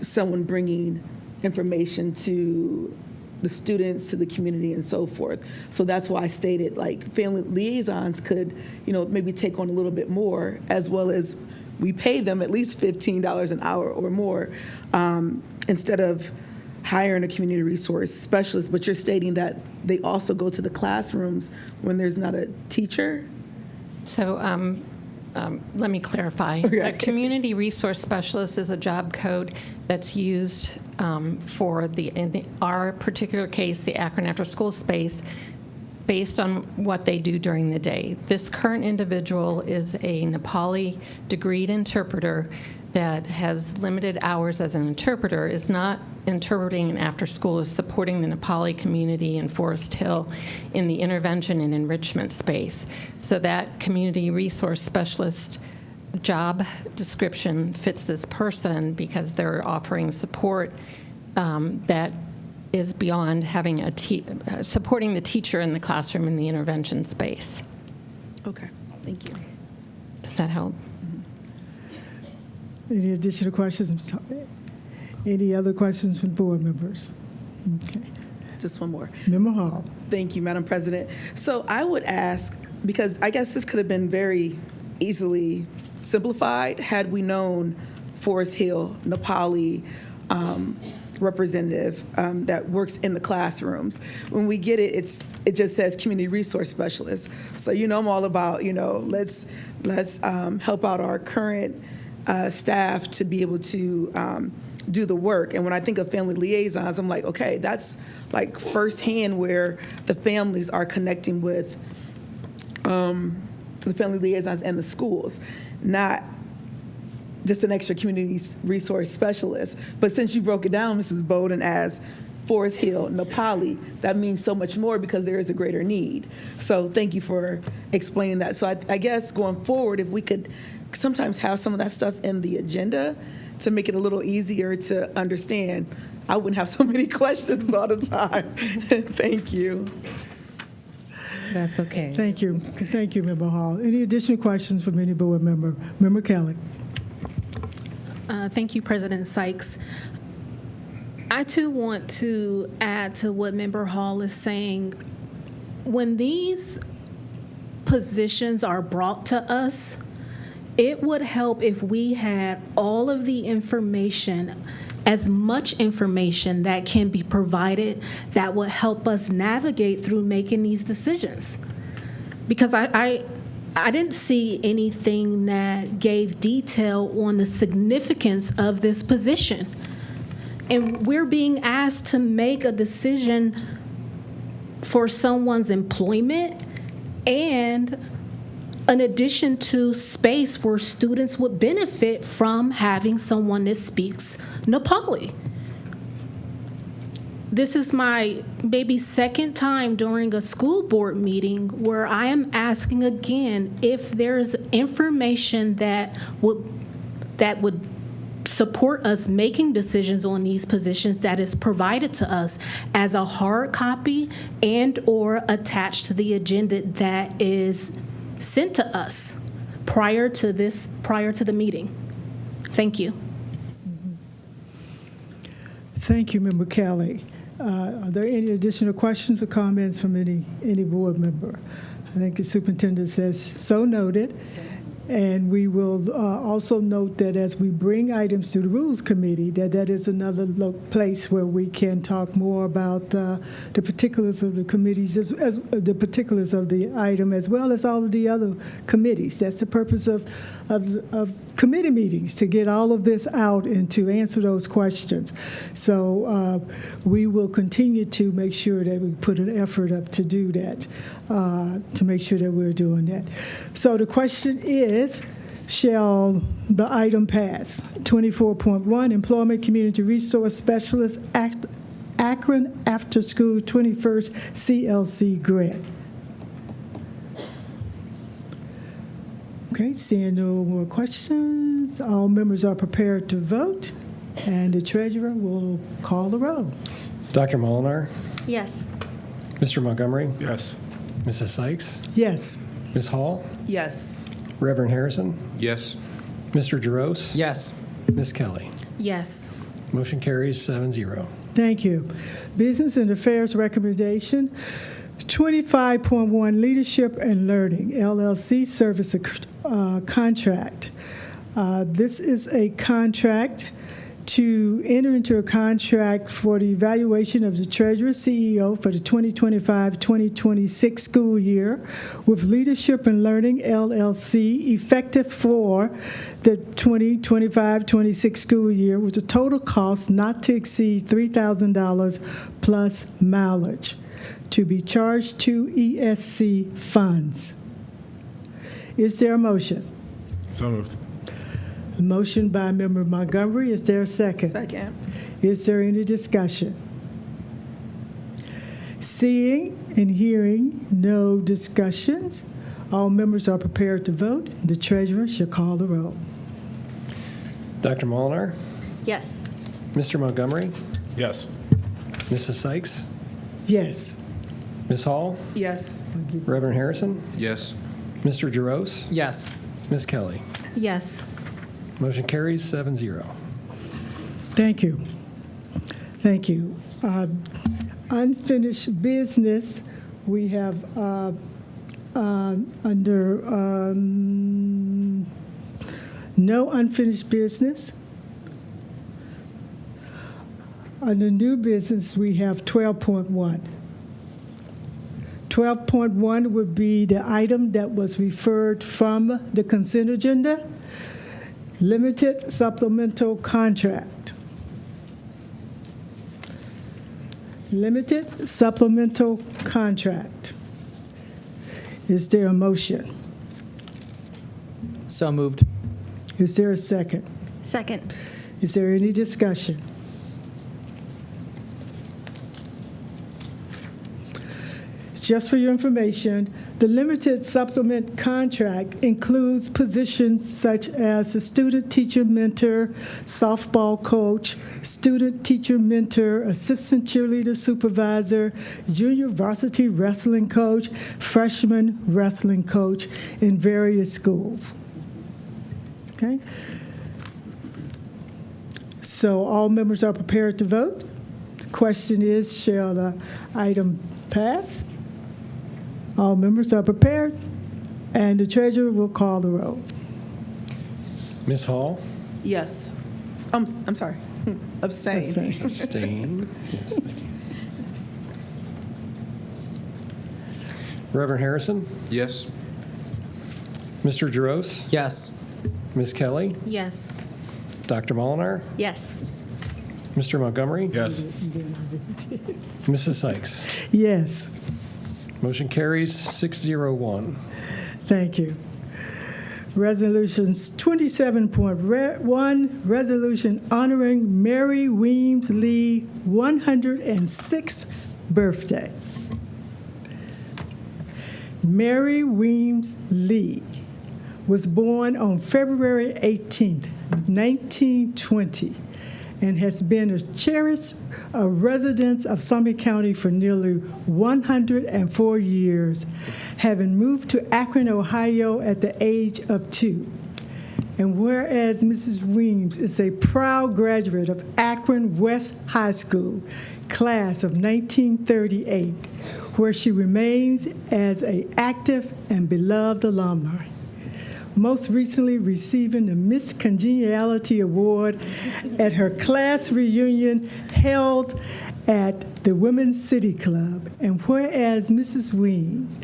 someone bringing information to the students, to the community, and so forth. So that's why I stated like family liaisons could, maybe take on a little bit more, as well as we pay them at least $15 an hour or more instead of hiring a community resource specialist. But you're stating that they also go to the classrooms when there's not a teacher? So let me clarify. Okay. A community resource specialist is a job code that's used for in our particular case, the Akron After School space, based on what they do during the day. This current individual is a Nepali degreed interpreter that has limited hours as an interpreter, is not interpreting in after school, is supporting the Nepali community in Forest Hill in the intervention and enrichment space. So that community resource specialist job description fits this person because they're offering support that is beyond having supporting the teacher in the classroom in the intervention space. Okay, thank you. Does that help? Any additional questions? Any other questions from board members? Okay. Just one more. Member Hall. Thank you, Madam President. So I would ask, because I guess this could have been very easily simplified had we known Forest Hill, Nepali, representative that works in the classrooms. When we get it, it just says community resource specialist. So I'm all about let's help out our current staff to be able to do the work. And when I think of family liaisons, I'm like, okay, that's like firsthand where the families are connecting with the family liaisons and the schools, not just an extra community resource specialist. But since you broke it down, Mrs. Bowden, as Forest Hill, Nepali, that means so much more because there is a greater need. So thank you for explaining that. So I guess going forward, if we could sometimes have some of that stuff in the agenda to make it a little easier to understand, I wouldn't have so many questions all the time. Thank you. That's okay. Thank you. Thank you, Member Hall. Any additional questions from any board member? Member Kelly. Thank you, President Sykes. I, too, want to add to what Member Hall is saying. When these positions are brought to us, it would help if we had all of the information, as much information that can be provided that would help us navigate through making these decisions. Because I I didn't see anything that gave detail on the significance of this position. And we're being asked to make a decision for someone's employment and in addition to space where students would benefit from having someone that speaks Nepali. This is my maybe second time during a school board meeting where I am asking again if there's information that would support us making decisions on these positions that is provided to us as a hard copy and or attached to the agenda that is sent to us prior to the meeting. Thank you. Thank you, Member Kelly. Are there any additional questions or comments from any board member? I think the superintendent says so noted. And we will also note that as we bring items to the Rules Committee, that is another place where we can talk more about the particulars of the committees, as the particulars of the item, as well as all of the other committees. That's the purpose of committee meetings, to get all of this out and to answer those questions. So we will continue to make sure that we put an effort up to do that, to make sure that we're doing that. So the question is, shall the item pass? 24.1, Employment Community Resource Specialist, Akron After School 21st CLC Grant. Okay, seeing no more questions, all members are prepared to vote, and the treasurer will call the roll. Dr. Molinar, Yes. Mr. Montgomery, Yes. Mrs. Sykes, Yes. Ms. Hall, Yes. Reverend Harrison, Yes. Mr. Jaros, Yes. Ms. Kelly. Yes. Motion carries 7-0. Thank you. Business and Affairs recommendation, 25.1 Leadership and Learning, LLC Service Contract. This is a contract to enter into a contract for the evaluation of the Treasurer CEO for the 2025-2026 school year with Leadership and Learning, LLC, effective for the 2025-26 school year with a total cost not to exceed $3,000 plus mileage, to be charged to ESC funds. Is there a motion? So moved. A motion by Member Montgomery. Is there a second? Second. Is there any discussion? Seeing and hearing no discussions, all members are prepared to vote. The treasurer shall call the roll. Dr. Molinar, Yes. Mr. Montgomery, Yes. Mrs. Sykes, Yes. Ms. Hall, Yes. Reverend Harrison, Yes. Mr. Jaros, Yes. Ms. Kelly. Yes. Motion carries 7-0. Thank you. Thank you. Unfinished business, we have under no unfinished business. Under new business, we have 12.1. 12.1 would be the item that was referred from the consent agenda. Limited supplemental contract. Limited supplemental contract. Is there a motion? So moved. Is there a second? Second. Is there any discussion? Just for your information, the limited supplement contract includes positions such as a student teacher mentor, softball coach, student teacher mentor, assistant cheerleader supervisor, junior varsity wrestling coach, freshman wrestling coach in various schools. Okay? So all members are prepared to vote. The question is, shall the item pass? All members are prepared, and the treasurer will call the roll. Ms. Hall? Yes. I'm sorry. Abstain. Abstain. Yes. Reverend Harrison? Yes. Mr. Jaros? Yes. Ms. Kelly? Yes. Dr. Molinar? Yes. Mr. Montgomery? Yes. Mrs. Sykes? Yes. Motion carries 601. Thank you. Resolutions 27.1, resolution honoring Mary Weems Lee 106th birthday. Mary Weems Lee was born on February 18, 1920, and has been a cherished resident of Summit County for nearly 104 years, having moved to Akron, Ohio at the age of 2. And whereas Mrs. Weems is a proud graduate of Akron West High School, class of 1938, where she remains as an active and beloved alumni, most recently receiving the Miss Congeniality Award at her class reunion held at the Women's City Club. And whereas Mrs. Weems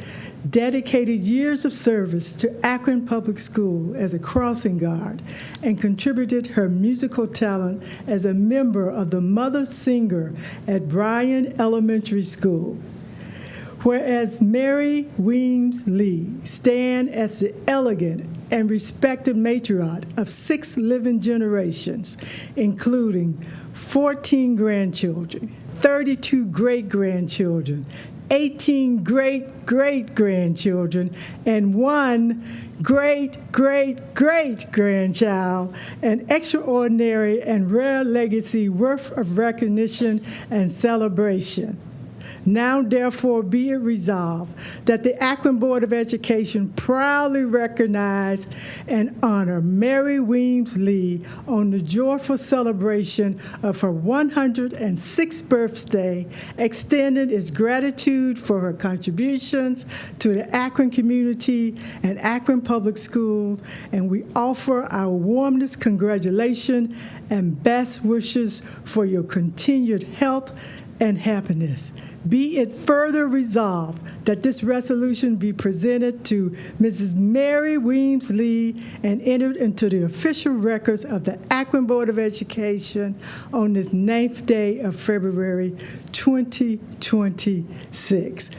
dedicated years of service to Akron Public Schools as a crossing guard and contributed her musical talent as a member of the Mother Singer at Bryan Elementary School. Whereas Mary Weems Lee stands as the elegant and respected matriarch of 6 living generations, including 14 grandchildren, 32 great-grandchildren, 18 great-great-grandchildren, and 1 great-great-great-grandchild, an extraordinary and rare legacy worth of recognition and celebration. Now, therefore, be it resolved that the Akron Board of Education proudly recognize and honor Mary Weems Lee on the joyful celebration of her 106th birthday, extending its gratitude for her contributions to the Akron community and Akron Public Schools, and we offer our warmest congratulations and best wishes for your continued health and happiness. Be it further resolved that this resolution be presented to Mrs. Mary Weems Lee and entered into the official records of the Akron Board of Education on this 9th day of February 2026.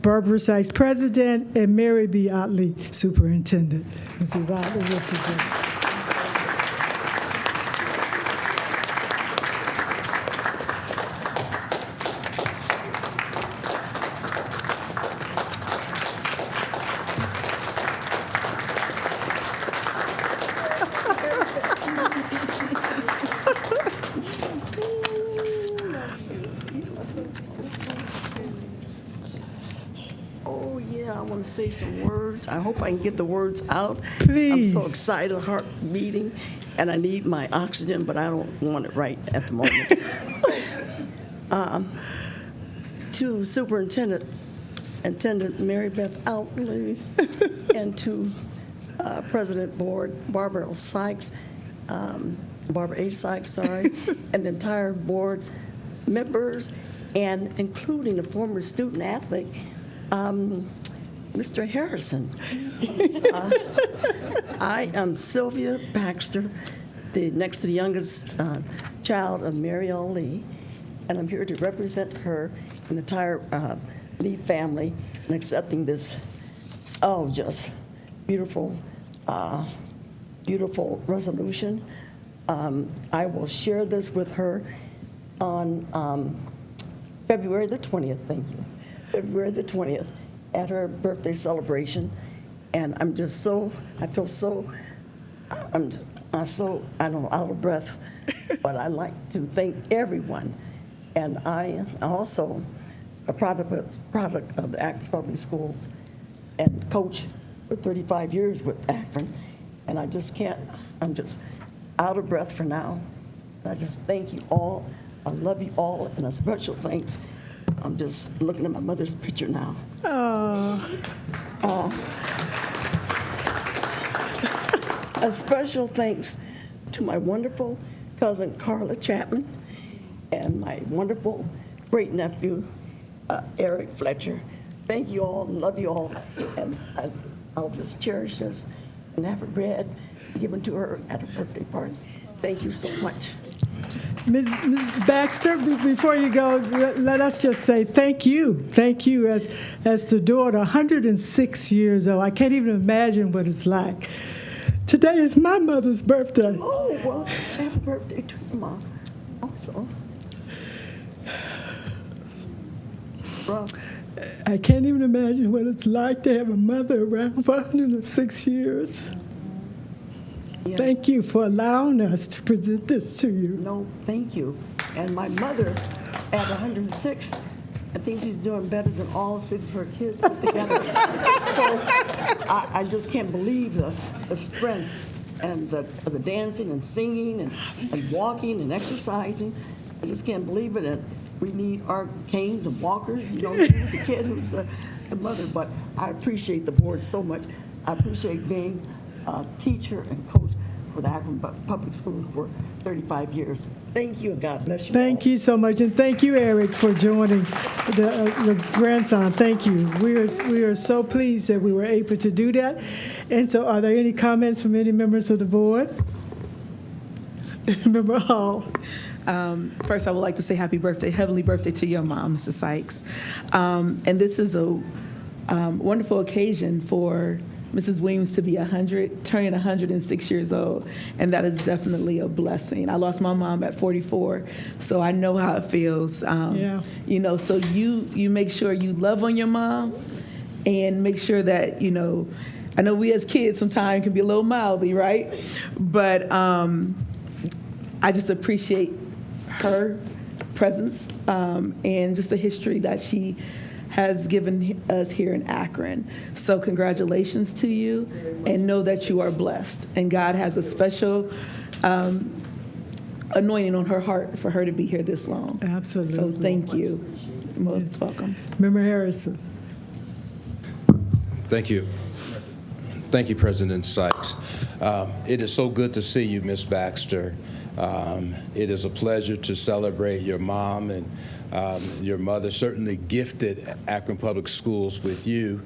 Barbara Sykes, President, and Mary B. Otley, Superintendent. Mrs. Otley, representative. Oh, yeah, I want to say some words. I hope I can get the words out. Please. I'm so excited, heart beating, and I need my oxygen, but I don't want it right at the moment. To Superintendent Mary Beth Outley, and to President Board Barbara H. Sykes, and the entire board members, and including the former student athlete, Mr. Harrison. I am Sylvia Baxter, the next to the youngest child of Mary L. Lee, and I'm here to represent her and the entire Lee family in accepting this, just beautiful, beautiful resolution. I will share this with her on February the 20th, thank you. February the 20th at her birthday celebration. And I'm just so, I feel so, I'm so, I don't know, out of breath, but I'd like to thank everyone. And I am also a product of the Akron Public Schools and coach for 35 years with Akron. And I just can't, I'm just out of breath for now. And I just thank you all. I love you all, and a special thanks. I'm just looking at my mother's picture now. A special thanks to my wonderful cousin Carla Chapman and my wonderful great nephew Eric Fletcher. Thank you all, love you all, and I'll just cherish this and have it read, given to her at her birthday party. Thank you so much. Mrs. Baxter, before you go, let us just say thank you. Thank you as the daughter, 106 years old. I can't even imagine what it's like. Today is my mother's birthday. Oh, well, happy birthday to your mom. Also. Well, I can't even imagine what it's like to have a mother around for 106 years. yes. Thank you for allowing us to present this to you. No, thank you. And my mother, at 106, I think she's doing better than all 6 of her kids put together. So I just can't believe the strength and the dancing and singing and walking and exercising. I just can't believe it. And we need our canes and walkers. You know, she's a kid who's the mother. But I appreciate the board so much. I appreciate being a teacher and coach for the Akron Public Schools for 35 years. Thank you, and God bless you. Thank you so much, and thank you, Eric, for joining the grandson. Thank you. We are so pleased that we were able to do that. And so, are there any comments from any members of the board? Member Hall. First, I would like to say happy birthday, heavenly birthday to your mom, Mrs. Sykes. And this is a wonderful occasion for Mrs. Weems to be turning 106 years old, and that is definitely a blessing. I lost my mom at 44, so I know how it feels. You know, so you make sure you love on your mom, and make sure that, you know, I know we as kids sometimes can be a little mouthy, right? But I just appreciate her presence and just the history that she has given us here in Akron. So congratulations to you, and know that you are blessed. And God has a special anointing on her heart for her to be here this long. Absolutely. So thank you. Most welcome. Member Harrison. Thank you. Thank you, President Sykes. It is so good to see you, Ms. Baxter. It is a pleasure to celebrate your mom and your mother, certainly gifted Akron Public Schools with you.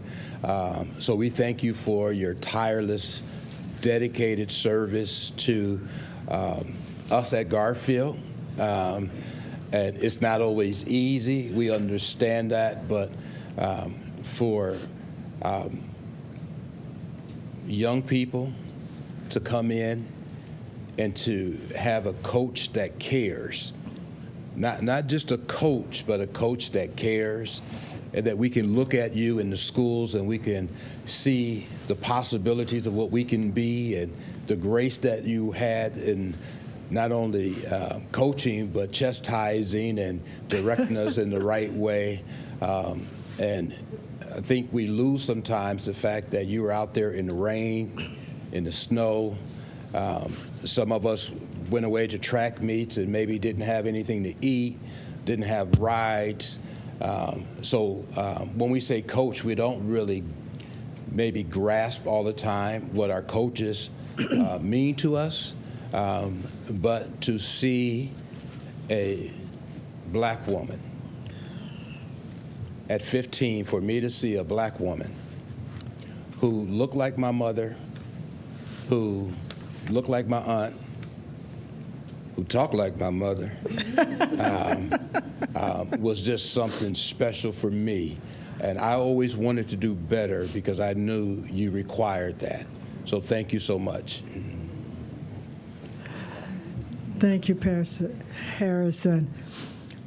So we thank you for your tireless, dedicated service to us at Garfield. And it's not always easy, we understand that, but for young people to come in and to have a coach that cares, not just a coach, but a coach that cares, and that we can look at you in the schools and we can see the possibilities of what we can be, and the grace that you had in not only coaching, but chastising and directing us in the right way. And I think we lose sometimes the fact that you were out there in the rain, in the snow. Some of us went away to track meets and maybe didn't have anything to eat, didn't have rides. So when we say coach, we don't really maybe grasp all the time what our coaches mean to us. But to see a black woman at 15, for me to see a black woman who looked like my mother, who looked like my aunt, who talked like my mother, was just something special for me. And I always wanted to do better because I knew you required that. So thank you so much. Thank you, Harrison.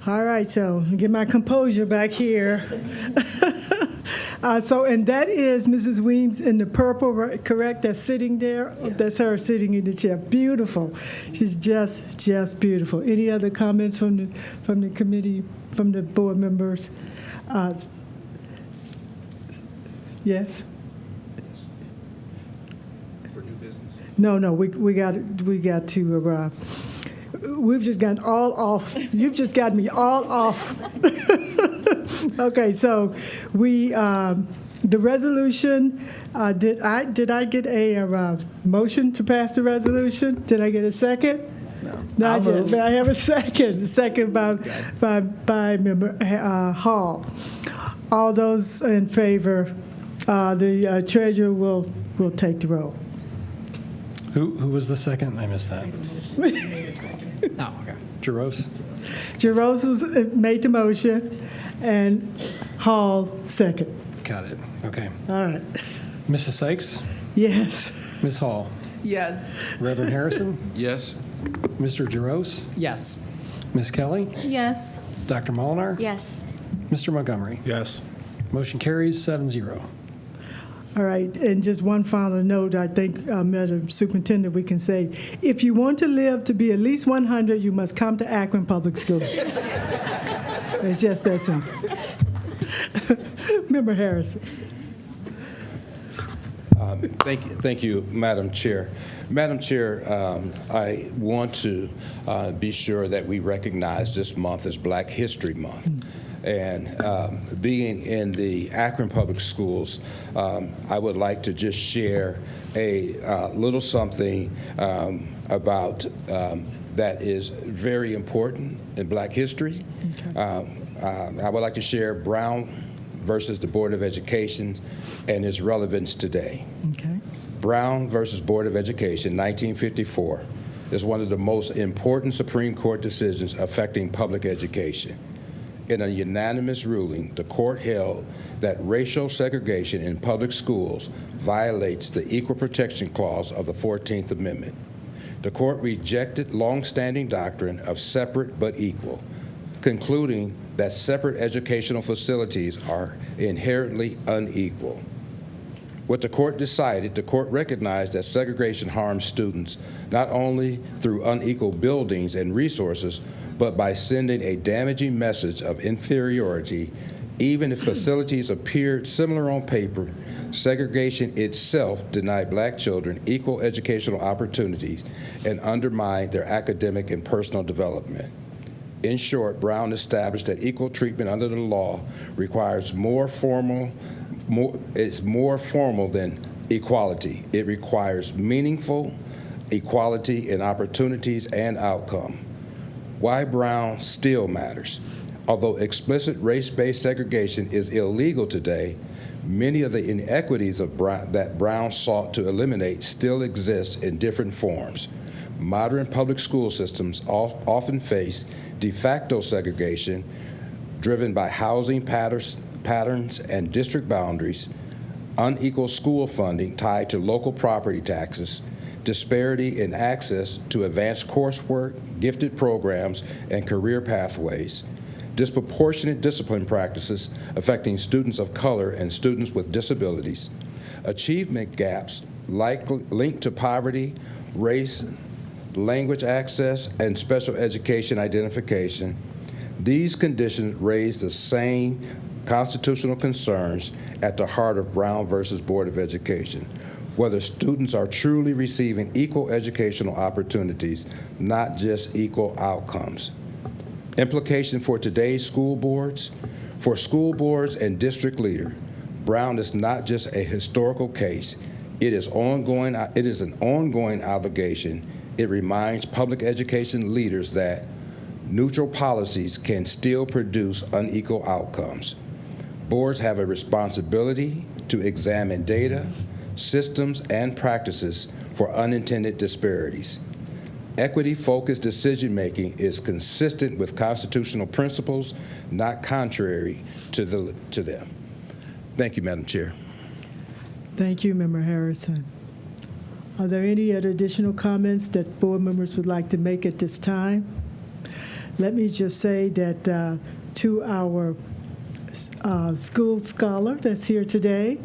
All right, so get my composure back here. And that is Mrs. Weems in the purple, correct? That's sitting there? Yes. That's her sitting in the chair. Beautiful. She's just beautiful. Any other comments from the committee, from the board members? Yes? For new business? No, we got to. We've just gotten all off. You've just gotten me all off. Okay, so we the resolution. Did I get a motion to pass the resolution? Did I get a second? No. Not yet. But I have a second. Second by Member Hall. All those in favor The treasurer will take the roll. Who was the second? I missed that. Oh, okay. Jaros? Jaros made the motion, and Hall second. Got it. Okay. All right. Mrs. Sykes? Yes. Ms. Hall? Yes. Reverend Harrison? Yes. Mr. Jaros? Yes. Ms. Kelly? Yes. Dr. Molinar? Yes. Mr. Montgomery? Yes. Motion carries 7-0. All right, and just one final note, I think, Madam Superintendent, we can say, if you want to live to be at least 100, you must come to Akron Public Schools. It's just that simple. Member Harrison. Thank you, Madam Chair. Madam Chair, I want to be sure that we recognize this month as Black History Month. And being in the Akron Public Schools, I would like to just share a little something about that is very important in Black history. Okay. I would like to share Brown versus the Board of Education and its relevance today. Okay. Brown versus Board of Education, 1954, is one of the most important Supreme Court decisions affecting public education. In a unanimous ruling, the court held that racial segregation in public schools violates the Equal Protection Clause of the 14th Amendment. The court rejected long-standing doctrine of separate but equal, concluding that separate educational facilities are inherently unequal. What the court decided, the court recognized that segregation harms students not only through unequal buildings and resources, but by sending a damaging message of inferiority. Even if facilities appeared similar on paper, segregation itself denied Black children equal educational opportunities and undermined their academic and personal development. In short, Brown established that equal treatment under the law requires more formal than equality. It requires meaningful equality in opportunities and outcome. Why Brown still matters. Although explicit race-based segregation is illegal today, many of the inequities of that Brown sought to eliminate still exist in different forms. Modern public school systems often face de facto segregation driven by housing patterns and district boundaries, unequal school funding tied to local property taxes, disparity in access to advanced coursework, gifted programs, and career pathways, disproportionate discipline practices affecting students of color and students with disabilities, achievement gaps linked to poverty, race, language access, and special education identification. These conditions raise the same constitutional concerns at the heart of Brown versus Board of Education, whether students are truly receiving equal educational opportunities, not just equal outcomes. Implication for today's school boards. For school boards and district leaders, Brown is not just a historical case. It is an ongoing obligation. It reminds public education leaders that neutral policies can still produce unequal outcomes. Boards have a responsibility to examine data, systems, and practices for unintended disparities. Equity-focused decision-making is consistent with constitutional principles, not contrary to them. Thank you, Madam Chair. Thank you, Member Harrison. Are there any other additional comments that board members would like to make at this time? Let me just say that to our school scholar that's here today,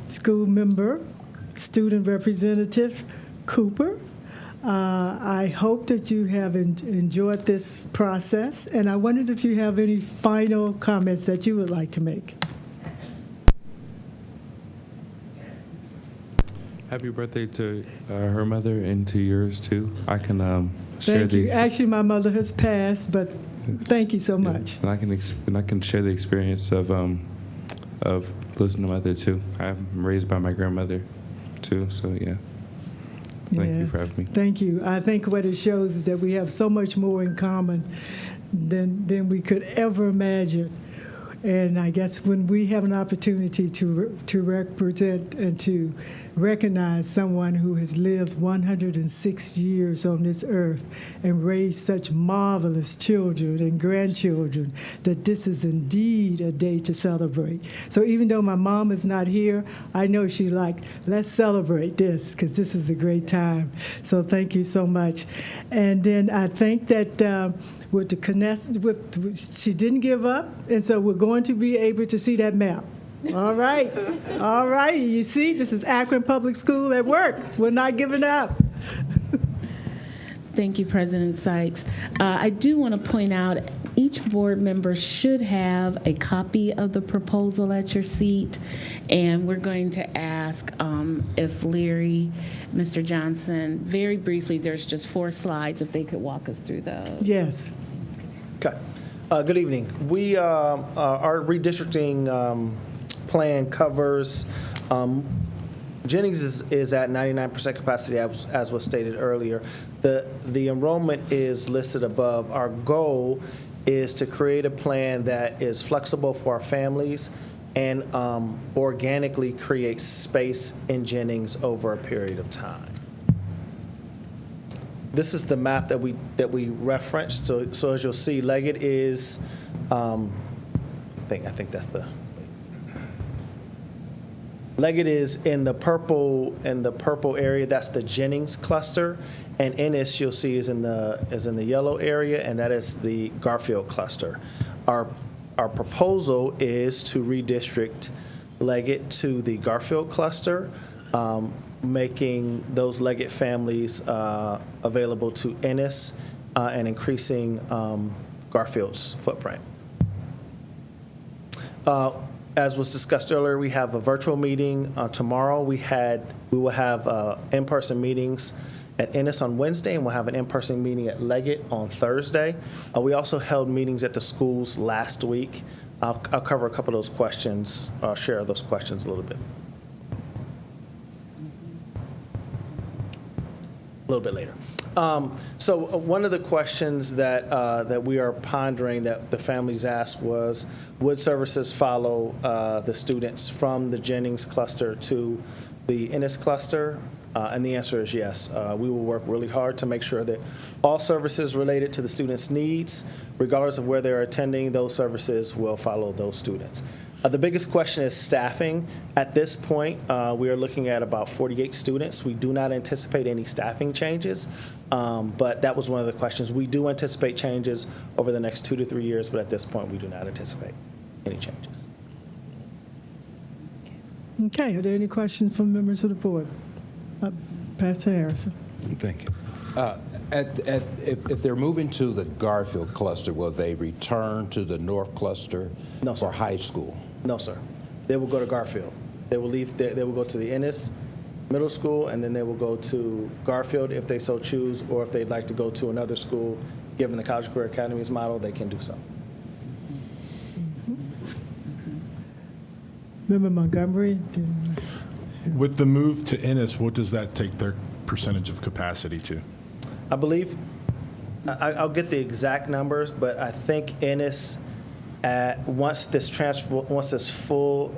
school member, student representative Cooper, I hope that you have enjoyed this process, and I wondered if you have any final comments that you would like to make. Happy birthday to her mother and to yours too. I can share Thank you. these. Actually, my mother has passed, but thank you so much. And I can share the experience of losing a mother too. I'm raised by my grandmother too, so yeah. Thank you for having me. Thank you. I think what it shows is that we have so much more in common than we could ever imagine. And I guess when we have an opportunity to represent and to recognize someone who has lived 106 years on this earth and raised such marvelous children and grandchildren, that this is indeed a day to celebrate. So even though my mom is not here, I know she's like, let's celebrate this, because this is a great time. So thank you so much. And then I think that with the she didn't give up, and so we're going to be able to see that map. All right. All right. You see, this is Akron Public School at work. We're not giving up. Thank you, President Sykes. I do want to point out each board member should have a copy of the proposal at your seat, and we're going to ask if Leary, Mr. Johnson, very briefly, there's just 4 slides, if they could walk us through those. Yes. Okay. Good evening. We our redistricting plan covers Jennings is at 99% capacity, as was stated earlier. The enrollment is listed above. Our goal is to create a plan that is flexible for our families and organically create space in Jennings over a period of time. This is the map that we referenced. So as you'll see, Leggett is, I think that's the. Leggett is in the purple area. That's the Jennings cluster, and Ennis you'll see is in the yellow area, and that is the Garfield cluster. Our proposal is to redistrict Leggett to the Garfield cluster, making those Leggett families available to Ennis and increasing Garfield's footprint. As was discussed earlier, we have a virtual meeting tomorrow. We will have in-person meetings at Ennis on Wednesday, and we'll have an in-person meeting at Leggett on Thursday. We also held meetings at the schools last week. I'll cover a couple of those questions, share those questions a little bit later. So one of the questions that we are pondering that the families asked was, would services follow the students from the Jennings cluster to the Ennis cluster? And the answer is yes. We will work really hard to make sure that all services related to the students' needs, regardless of where they're attending, those services will follow those students. The biggest question is staffing. At this point, we are looking at about 48 students. We do not anticipate any staffing changes, but that was one of the questions. We do anticipate changes over the next 2 to 3 years, but at this point, we do not anticipate any changes. Okay, are there any questions from members of the board? Pastor Harrison. Thank you. If they're moving to the Garfield cluster, will they return to the North cluster for high school? No, sir. They will go to Garfield. They will leave. They will go to the Ennis Middle School, and then they will go to Garfield if they so choose, or if they'd like to go to another school, given the College Career Academies model, they can do so. Member Montgomery. With the move to Ennis, what does that take their percentage of capacity to? I believe, I'll get the exact numbers, but I think Ennis, once this full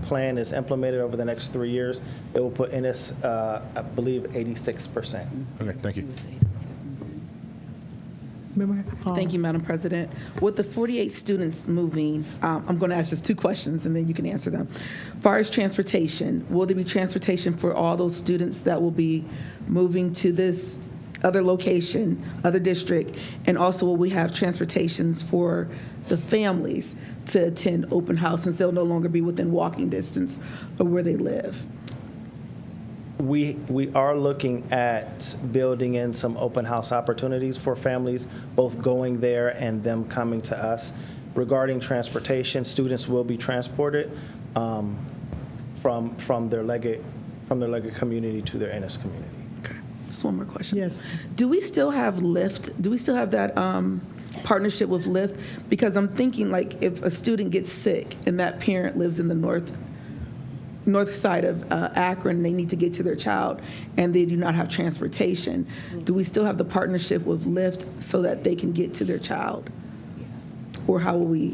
plan is implemented over the next 3 years, it will put Ennis, I believe, 86%. Okay, thank you. Thank you, Madam President. With the 48 students moving, I'm going to ask just 2 questions, and then you can answer them. As far as transportation, will there be transportation for all those students that will be moving to this other location, other district? And also, will we have transportations for the families to attend open house, since they'll no longer be within walking distance of where they live? We are looking at building in some open house opportunities for families, both going there and them coming to us. Regarding transportation, students will be transported from their Leggett community to their Ennis community. Okay. Just one more question. Yes. Do we still have Lyft? Do we still have that partnership with Lyft? Because I'm thinking, like, if a student gets sick and that parent lives in the north side of Akron, they need to get to their child, and they do not have transportation. Do we still have the partnership with Lyft so that they can get to their child? Or how will we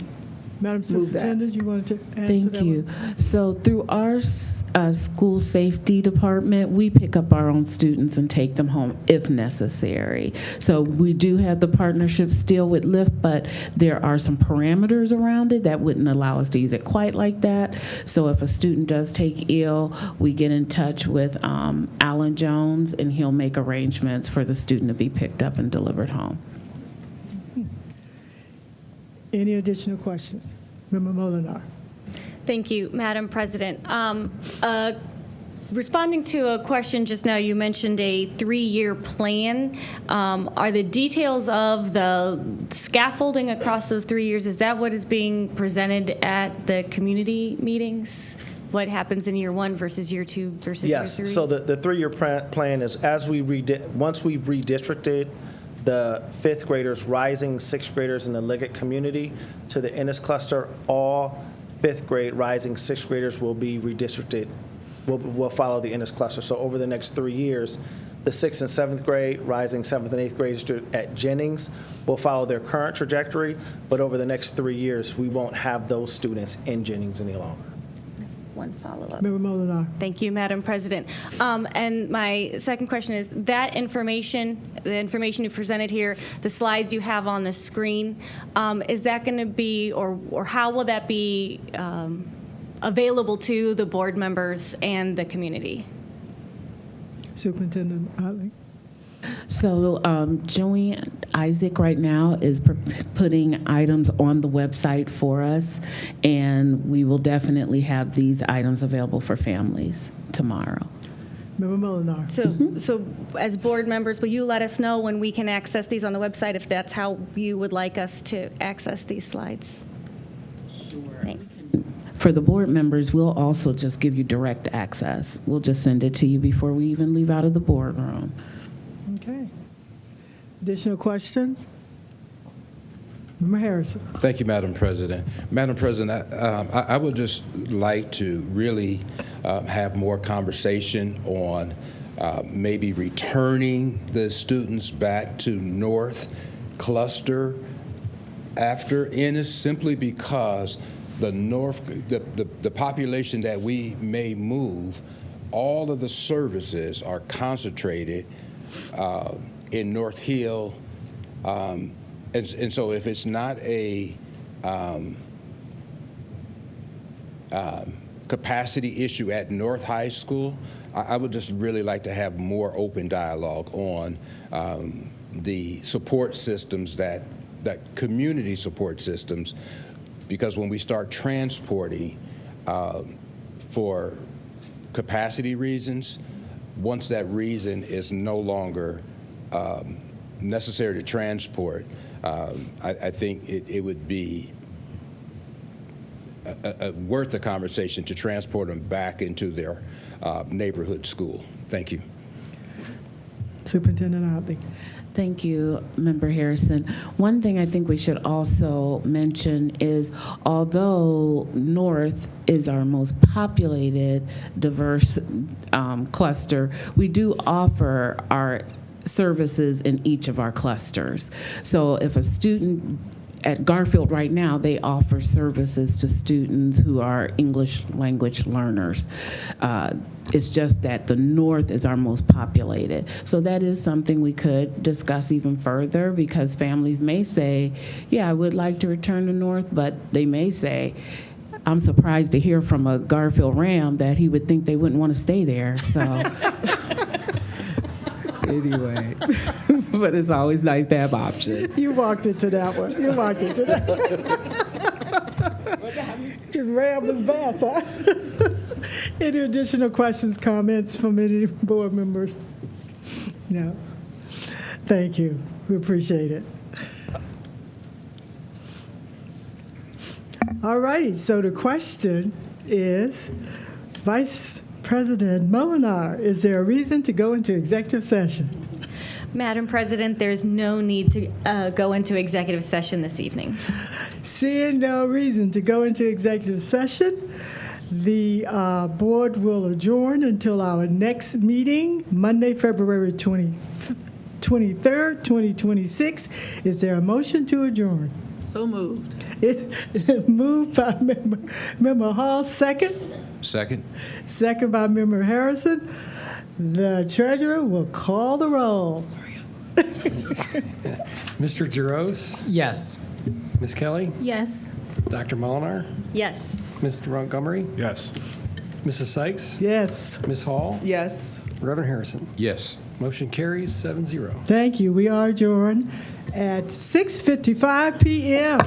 Madam move that. Superintendent, you wanted to answer Thank that you. one? So through our school safety department, we pick up our own students and take them home if necessary. So we do have the partnership still with Lyft, but there are some parameters around it that wouldn't allow us to use it quite like that. So if a student does take ill, we get in touch with Alan Jones, and he'll make arrangements for the student to be picked up and delivered home. Any additional questions? Member Molinar. Thank you, Madam President. Responding to a question just now, you mentioned a 3-year plan. Are the details of the scaffolding across those 3 years, is that what is being presented at the community meetings? What happens in year 1 versus year 2 versus year 3? Yes, so the 3-year plan is once we've redistricted the 5th graders, rising 6th graders in the Liggett community to the Ennis cluster, all 5th grade rising 6th graders will be redistricted, will follow the Ennis cluster. So over the next 3 years, the 6th and 7th grade, rising 7th and 8th graders at Jennings will follow their current trajectory, but over the next 3 years, we won't have those students in Jennings any longer. One follow-up. Member Molinar. Thank you, Madam President. And my second question is, that information, the information you presented here, the slides you have on the screen, is that going to be, or how will that be available to the board members and the community? Superintendent Otley. So Joanne Isaac right now is putting items on the website for us, and we will definitely have these items available for families tomorrow. Member Molinar. So as board members, will you let us know when we can access these on the website, if that's how you would like us to access these slides? Sure. For the board members, we'll also just give you direct access. We'll just send it to you before we even leave out of the boardroom. Okay. Additional questions? Member Harrison. Thank you, Madam President. Madam President, I would just like to really have more conversation on maybe returning the students back to North Cluster after Ennis, simply because the population that we may move, all of the services are concentrated in North Hill, and so if it's not a capacity issue at North High School, I would just really like to have more open dialogue on the support systems, that community support systems, because when we start transporting for capacity reasons, once that reason is no longer necessary to transport, I think it would be worth the conversation to transport them back into their neighborhood school. Thank you. Superintendent Otley. Thank you, Member Harrison. One thing I think we should also mention is, although North is our most populated, diverse cluster, we do offer our services in each of our clusters. So if a student at Garfield right now, they offer services to students who are English language learners. It's just that the North is our most populated. So that is something we could discuss even further, because families may say, yeah, I would like to return to North, but they may say, I'm surprised to hear from a Garfield Ram that he would think they wouldn't want to stay there, so. Anyway, but it's always nice to have options. You walked into that one. You walked into that one. Ram was bass, huh? Any additional questions, comments from any board members? No. Thank you. We appreciate it. All righty. So the question is, Vice President Molinar, is there a reason to go into executive session? Madam President, there's no need to go into executive session this evening. Seeing no reason to go into executive session, the board will adjourn until our next meeting, Monday, February 23rd, 2026. Is there a motion to adjourn? So moved. Moved by Member Hall, second. Second. Second by Member Harrison. The treasurer will call the roll. Mr. Jaros, Yes. Ms. Kelly, Yes. Dr. Molinar, Yes. Mr. Montgomery, Yes. Mrs. Sykes, Yes. Ms. Hall, Yes. Reverend Harrison. Yes. Motion carries 7-0. Thank you. We are adjourned at 6:55 p.m.